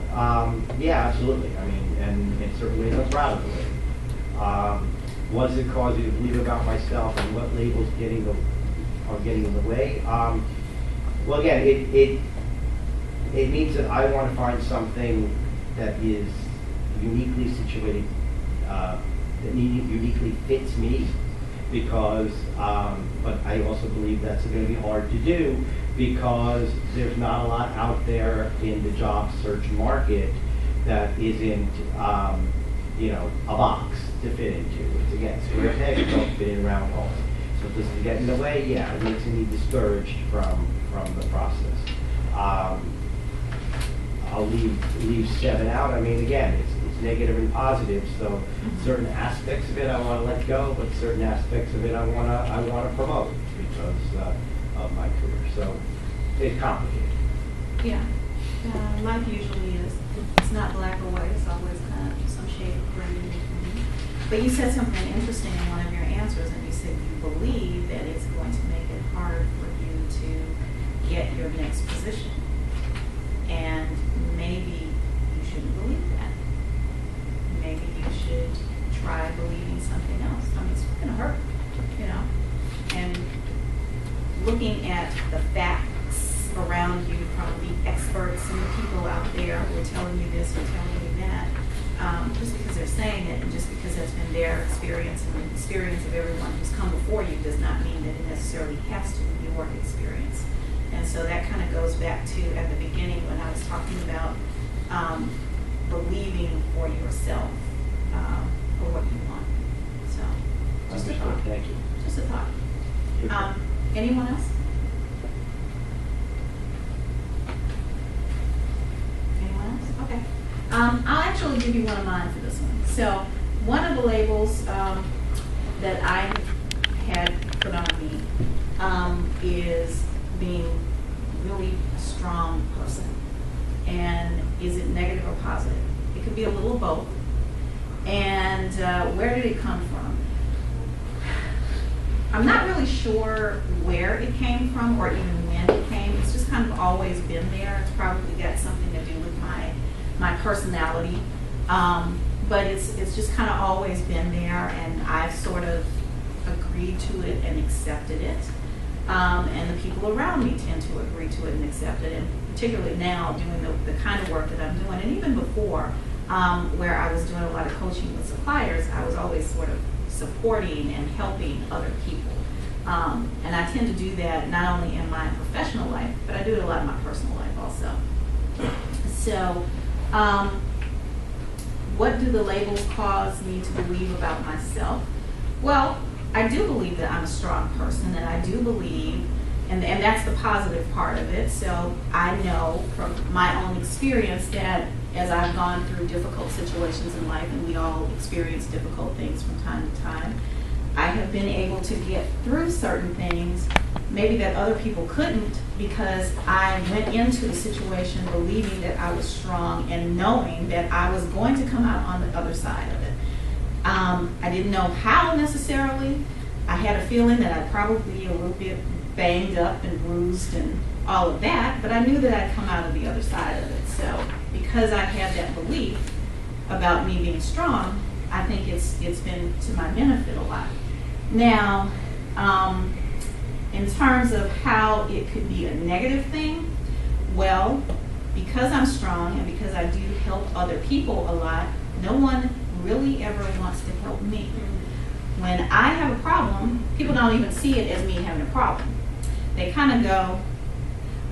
Yeah, absolutely. I mean, and in certain ways I'm proud of the label. What does it cause you to believe about myself, and what labels are getting in the way? Well, again, it means that I want to find something that is uniquely situated, that uniquely fits me, because, but I also believe that's going to be hard to do because there's not a lot out there in the job search market that isn't, a box to fit into. It's, again, square pegs don't fit in round holes. So does it get in the way? Yeah, it makes me discouraged from the process. I'll leave 7 out. I mean, again, it's negative and positive. So certain aspects of it I want to let go, but certain aspects of it I want to promote because of my career. So it's complicated. Yeah. Life usually is. It's not black or white. It's always kind of some shade of gray in between. But you said something interesting in one of your answers, and you said you believe that it's going to make it hard for you to get your next position. And maybe you shouldn't believe that. Maybe you should try believing something else. I mean, it's going to hurt, And looking at the facts around you from the experts and the people out there who are telling you this or telling you that, just because they're saying it and just because that's been their experience and the experience of everyone who's come before you does not mean that it necessarily has to be your experience. And so that kind of goes back to at the beginning when I was talking about believing for yourself for what you want. So, just a thought. Thank you. Just a thought. Anyone else? Anyone else? Okay. I'll actually give you one of mine for this one. So, one of the labels that I had put on me is being really a strong person. And is it negative or positive? It could be a little of both. And where did it come from? I'm not really sure where it came from or even when it came. It's just kind of always been there. It's probably got something to do with my personality. But it's just kind of always been there, and I've sort of agreed to it and accepted it. And the people around me tend to agree to it and accept it, and particularly now doing the kind of work that I'm doing, and even before, where I was doing a lot of coaching with suppliers, I was always sort of supporting and helping other people. And I tend to do that not only in my professional life, but I do it a lot in my personal life also. So, what do the labels cause me to believe about myself? Well, I do believe that I'm a strong person, and I do believe, and that's the positive part of it. So I know from my own experience that as I've gone through difficult situations in life, and we all experience difficult things from time to time, I have been able to get through certain things, maybe that other people couldn't, because I went into the situation believing that I was strong and knowing that I was going to come out on the other side of it. I didn't know how necessarily. I had a feeling that I'd probably be a little bit banged up and bruised and all of that, but I knew that I'd come out of the other side of it. So because I had that belief, about me being strong, I think it's been to my benefit a lot. Now, in terms of how it could be a negative thing, well, because I'm strong and because I do help other people a lot, no one really ever wants to help me. When I have a problem, people don't even see it as me having a problem. They kind of go,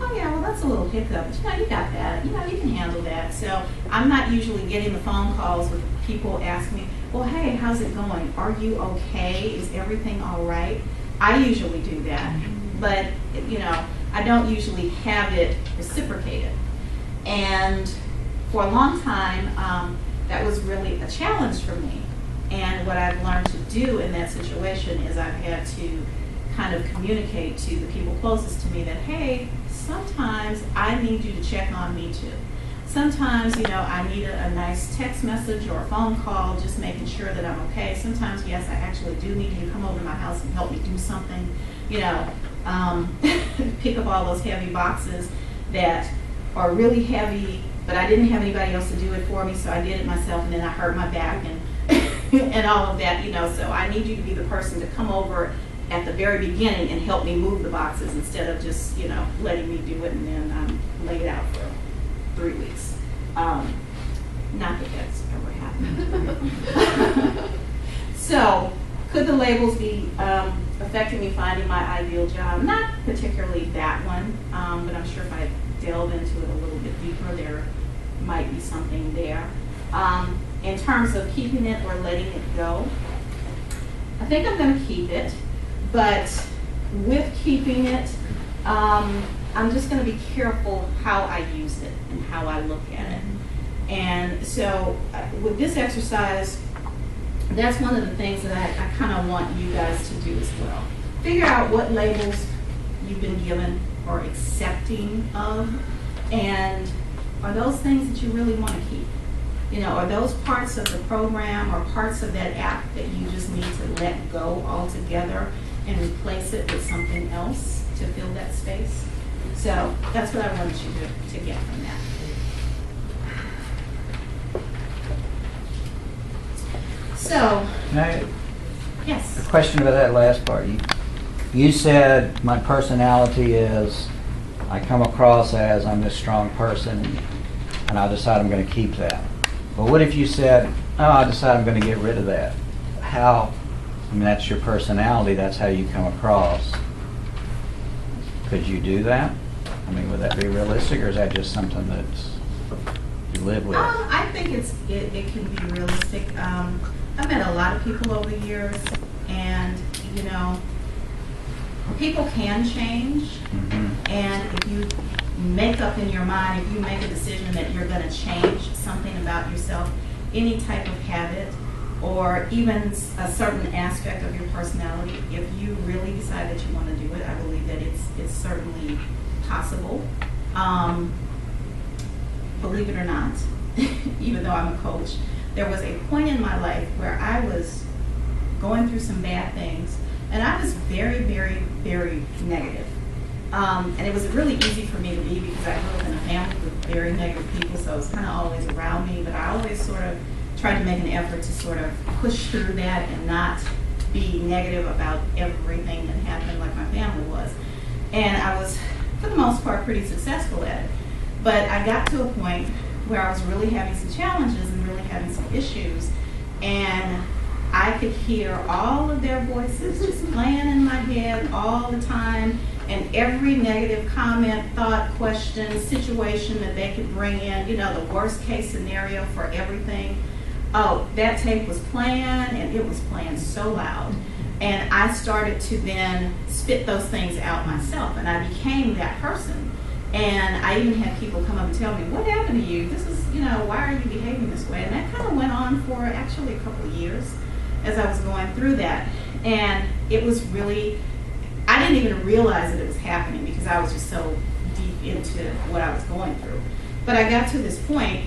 oh yeah, well that's a little hiccup, but you got that, you can handle that. So I'm not usually getting the phone calls where people ask me, well hey, how's it going? Are you okay? Is everything all right? I usually do that, but I don't usually have it reciprocated. And for a long time, that was really a challenge for me. And what I've learned to do in that situation is I've had to kind of communicate to the people closest to me that, hey, sometimes I need you to check on me too. Sometimes, I need a nice text message or a phone call, just making sure that I'm okay. Sometimes, yes, I actually do need you to come over to my house and help me do something, pick up all those heavy boxes that are really heavy, but I didn't have anybody else to do it for me, so I did it myself, and then I hurt my back and and all of that, so I need you to be the person to come over at the very beginning and help me move the boxes instead of just, letting me do it and then I'm laid out for 3 weeks. Not that that's ever happened. So, could the labels be affecting me finding my ideal job? Not particularly that one, but I'm sure if I delve into it a little bit deeper, there might be something there. In terms of keeping it or letting it go, I think I'm going to keep it, but with keeping it, I'm just going to be careful how I use it and how I look at it. And so with this exercise, that's one of the things that I kind of want you guys to do as well. Figure out what labels you've been given or accepting of, and are those things that you really want to keep? Are those parts of the program or parts of that app that you just need to let go altogether and replace it with something else to fill that space? So that's what I want you to get from that. So, yes. A question about that last part. You said my personality is, I come across as I'm this strong person, and I decide I'm going to keep that. But what if you said, oh, I decide I'm going to get rid of that? That's your personality, that's how you come across. Could you do that? Would that be realistic, or is that just something that you live with? I think it can be realistic. I've met a lot of people over the years, and people can change. Mm-hmm. And if you make up in your mind, if you make a decision that you're going to change something about yourself, any type of habit, or even a certain aspect of your personality, if you really decide that you want to do it, I believe that it's certainly possible. Believe it or not, even though I'm a coach, there was a point in my life where I was going through some bad things, and I was very, very, very negative. And it was really easy for me to be because I grew up in a family with very negative people, so it was kind of always around me, but I always sort of tried to make an effort to sort of push through that and not be negative about everything that happened like my family was. And I was, for the most part, pretty successful at it. But I got to a point where I was really having some challenges and really having some issues, and I could hear all of their voices just playing in my head all the time, and every negative comment, thought, question, situation that they could bring in, the worst case scenario for everything. Oh, that tape was playing, and it was playing so loud. And I started to then spit those things out myself, and I became that person. And I even had people come up and tell me, what happened to you? This is, why are you behaving this way? And that kind of went on for actually a couple of years as I was going through that. And it was really, I didn't even realize that it was happening because I was just so deep into what I was going through. But I got to this point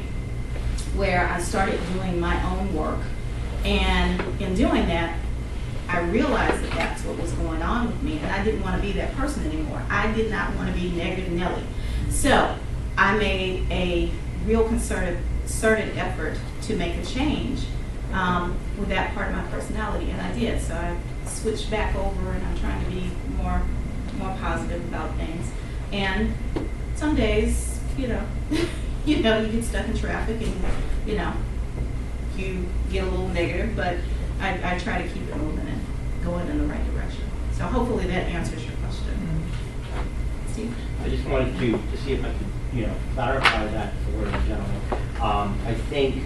where I started doing my own work. And in doing that, I realized that that's what was going on with me, and I didn't want to be that person anymore. I did not want to be negative Nellie. So I made a real concerted concerted effort to make a change with that part of my personality, and I did. So I switched back over, and I'm trying to be more positive about things. And some days, you get stuck in traffic, and you get a little negative, but I try to keep it moving and going in the right direction. So hopefully that answers your question. Steve? I just wanted to see if I could, clarify that for the gentleman. I think,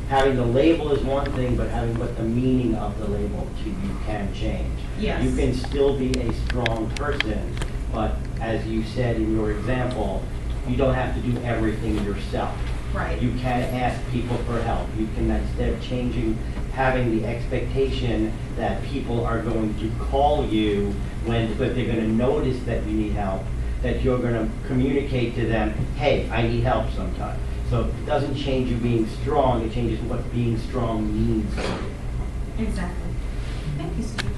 having the label is one thing, but having what the meaning of the label to you can change. Yes. You can still be a strong person, but as you said in your example, you don't have to do everything yourself. Right. You can ask people for help. You can, instead of having the expectation that people are going to call you because they're going to notice that you need help, that you're going to communicate to them, hey, I need help sometime. So it doesn't change you being strong, it changes what being strong means to you. Exactly. Thank you, Steve.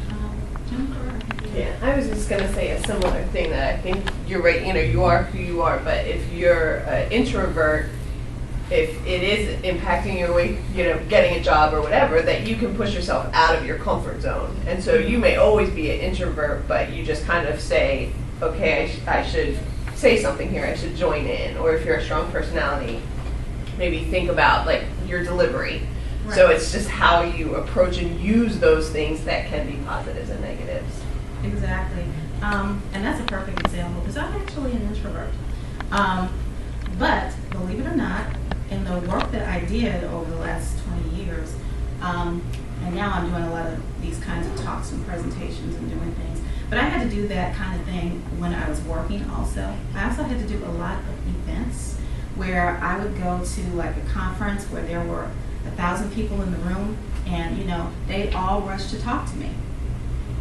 Jennifer? Yeah, I was just gonna say a similar thing, that I think you're right, you are who you are, but if you're an introvert, if it is impacting your way, getting a job or whatever, that you can push yourself out of your comfort zone. And so you may always be an introvert, but you just kind of say, okay, I should say something here, I should join in. Or if you're a strong personality, maybe think about like your delivery. Right. So it's just how you approach and use those things that can be positives and negatives. Exactly. And that's a perfect example, because I'm actually an introvert. But believe it or not, in the work that I did over the last 20 years, and now I'm doing a lot of these kinds of talks and presentations and doing things, but I had to do that kind of thing when I was working also. I also had to do a lot of events where I would go to like a conference where there were 1,000 people in the room, and they'd all rush to talk to me.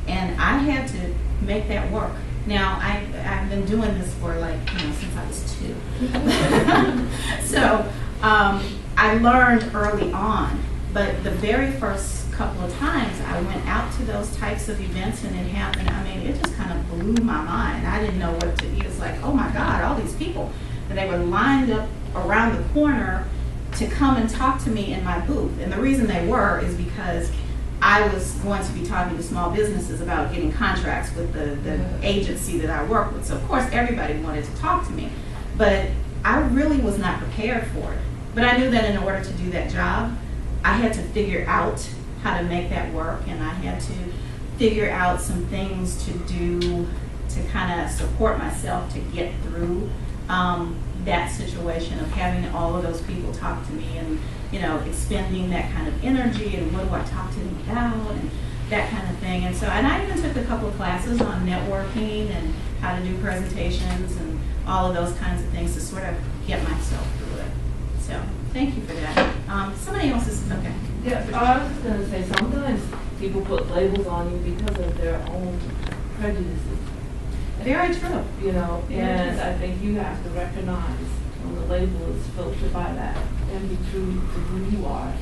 And I had to make that work. Now, I've been doing this for since I was 2. So I learned early on, but the very first couple of times I went out to those types of events and it happened, it just kind of blew my mind. I didn't know what to do. It was like, oh my God, all these people. And they were lined up around the corner to come and talk to me in my booth. And the reason they were is because I was going to be talking to small businesses about getting contracts with the agency that I work with. So of course everybody wanted to talk to me, but I really was not prepared for it. But I knew that in order to do that job, I had to figure out how to make that work, and I had to figure out some things to do to kind of support myself to get through that situation of having all of those people talk to me, and expending that kind of energy, and what do I talk to them about, and that kind of thing. And so, and I even took a couple of classes on networking and how to do presentations and all of those kinds of things to sort of get myself through it. So thank you for that. Somebody else is, okay. Yeah, I was just going to say, sometimes people put labels on you because of their own prejudices. Very true. And I think you have to recognize when the label is filtered by that and be true to who you are.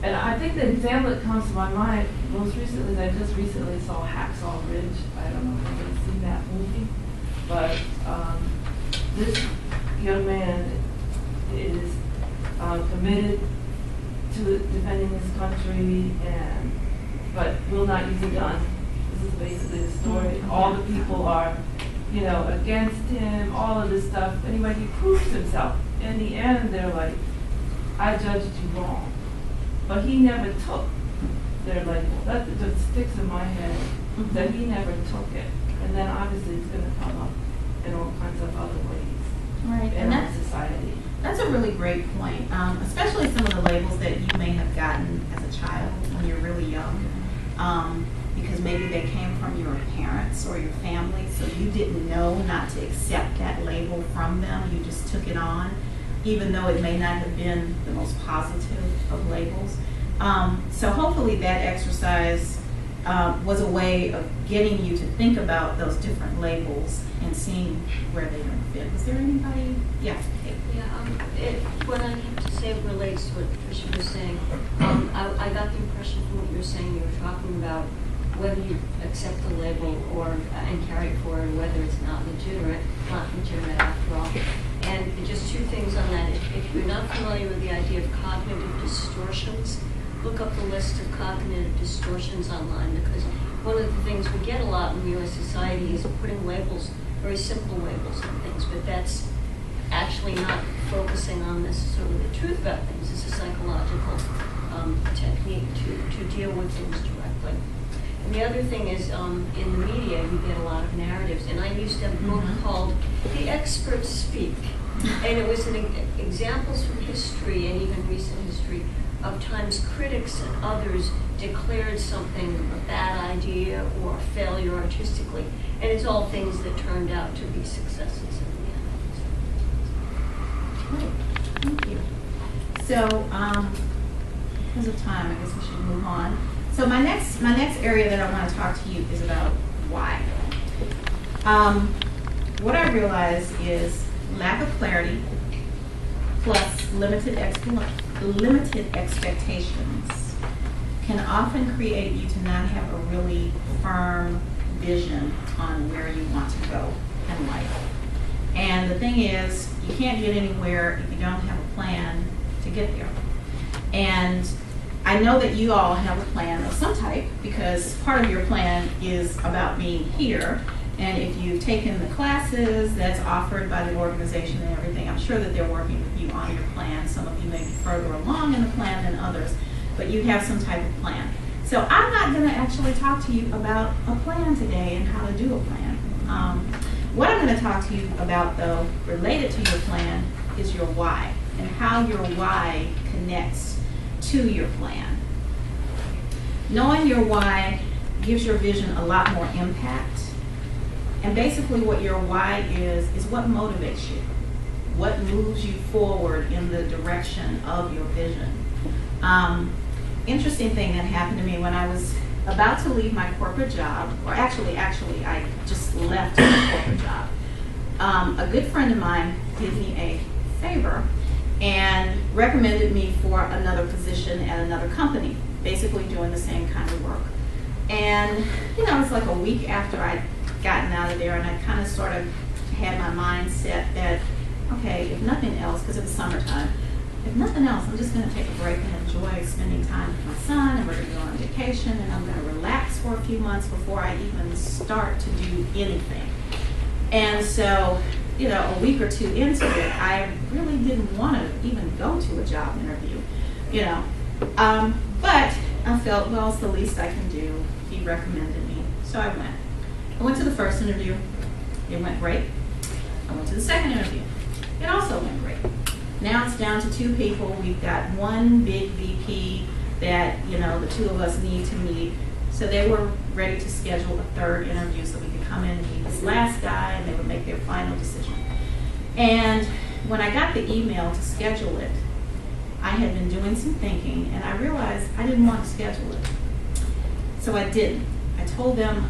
And I think the example that comes to my mind most recently is I just recently saw Hacksaw Ridge. I don't know if you've seen that movie, but this young man is committed to defending his country, but will not use a gun. This is basically the story. All the people are, against him, all of this stuff. Anyway, he proves himself. In the end, they're like, I judged you wrong. But he never took their label. That just sticks in my head, that he never took it. And then obviously it's going to come up in all kinds of other ways. Right. In our society. That's a really great point, especially some of the labels that you may have gotten as a child when you're really young, because maybe they came from your parents or your family, so you didn't know not to accept that label from them. You just took it on, even though it may not have been the most positive of labels. So hopefully that exercise was a way of getting you to think about those different labels and seeing where they don't fit. Was there anybody? Yeah. Yeah, what I have to say relates to what Patricia was saying. I got the impression from what you were saying, you were talking about whether you accept the label and carry it forward, whether it's not legitimate after all. And just two things on that. If you're not familiar with the idea of cognitive distortions, look up the list of cognitive distortions online, because one of the things we get a lot in the U.S. society is putting labels, very simple labels on things, but that's actually not focusing on necessarily the truth about things. It's a psychological technique to deal with things directly. And the other thing is, in the media, you get a lot of narratives. And I used a book called The Experts Speak. And it was examples from history and even recent history of times critics and others declared something a bad idea or a failure artistically. And it's all things that turned out to be successes in the end. Great, thank you. So, because of time, I guess we should move on. So my next area that I want to talk to you is about why. What I realize is lack of clarity plus limited expectations can often create you to not have a really firm vision on where you want to go in life. And the thing is, you can't get anywhere if you don't have a plan to get there. And I know that you all have a plan of some type, because part of your plan is about being here. And if you've taken the classes that's offered by the organization and everything, I'm sure that they're working with you on your plan. Some of you may be further along in the plan than others, but you have some type of plan. So I'm not going to actually talk to you about a plan today and how to do a plan. What I'm going to talk to you about, though, related to your plan, is your why and how your why connects to your plan. Knowing your why gives your vision a lot more impact. And basically what your why is what motivates you, what moves you forward in the direction of your vision. Interesting thing that happened to me when I was about to leave my corporate job, or actually I just left my corporate job. A good friend of mine did me a favor and recommended me for another position at another company, basically doing the same kind of work. And, you know, it's like a week after I'd gotten out of there, and I kind of sort of had my mind set that, okay, if nothing else, because it was summertime, if nothing else, I'm just going to take a break and enjoy spending time with my son, and we're going to go on vacation, and I'm going to relax for a few months before I even start to do anything. And so, you know, a week or two into it, I really didn't want to even go to a job interview, you know. But I felt, well, it's the least I can do. He recommended me, so I went. I went to the first interview. It went great. I went to the second interview. It also went great. Now it's down to 2 people. We've got one big VP that, you know, the 2 of us need to meet. So they were ready to schedule a third interview so we could come in and meet this last guy, and they would make their final decision. And when I got the email to schedule it, I had been doing some thinking, and I realized I didn't want to schedule it. So I didn't. I told them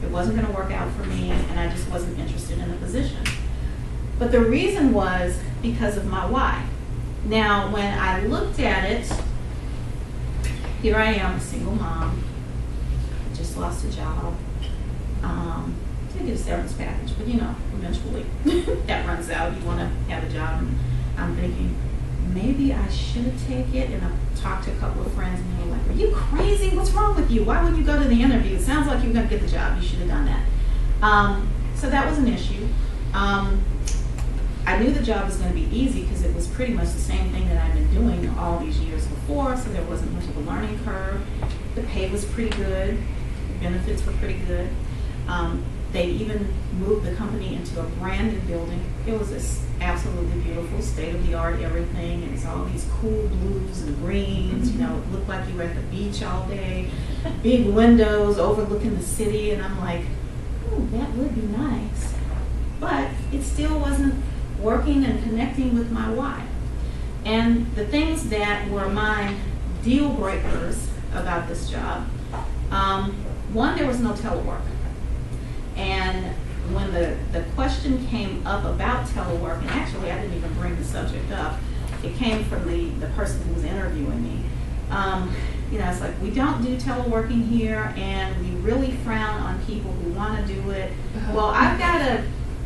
it wasn't going to work out for me, and I just wasn't interested in the position. But the reason was because of my why. Now, when I looked at it, here I am, a single mom, just lost a job. Did get a severance package, but you know, eventually that runs out. You want to have a job, and I'm thinking, maybe I should take it. And I talked to a couple of friends, and they were like, "Are you crazy? What's wrong with you? Why would you go to the interview? It sounds like you're going to get the job. You should have done that." So that was an issue. I knew the job was going to be easy because it was pretty much the same thing that I'd been doing all these years before, so there wasn't much of a learning curve. The pay was pretty good. The benefits were pretty good. They even moved the company into a brand new building. It was this absolutely beautiful, state-of-the-art everything. It was all these cool blues and greens. You know, it looked like you were at the beach all day. Big windows overlooking the city, and I'm like, ooh, that would be nice. But it still wasn't working and connecting with my why. And the things that were my deal breakers about this job, one, there was no telework. And when the question came up about telework, and actually I didn't even bring the subject up, it came from the person who was interviewing me. You know, it's like, we don't do teleworking here, and we really frown on people who want to do it. Well, I've got a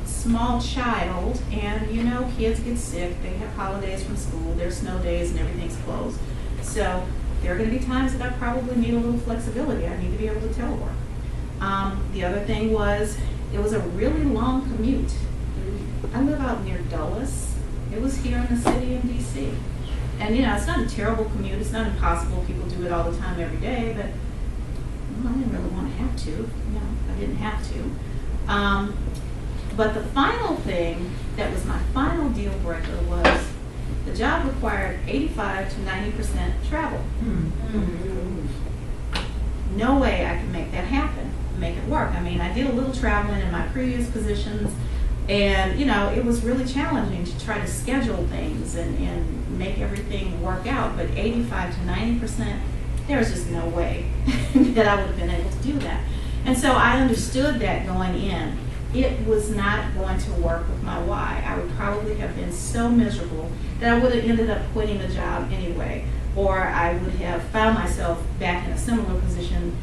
small child, and you know, kids get sick, they have holidays from school, there's snow days and everything's closed. So there are going to be times that I probably need a little flexibility. I need to be able to telework. The other thing was, it was a really long commute. I live out near Dulles. It was here in the city in DC. And you know, it's not a terrible commute, it's not impossible, people do it all the time every day, but well, I didn't really want to have to. No, I didn't have to. But the final thing that was my final deal breaker was the job required 85 to 90% travel. No way I could make that happen, make it work. I mean, I did a little traveling in my previous positions, and you know, it was really challenging to try to schedule things and make everything work out. But 85 to 90%, there was just no way that I would have been able to do that. And so I understood that going in. It was not going to work with my why. I would probably have been so miserable that I would have ended up quitting the job anyway, or I would have found myself back in a similar position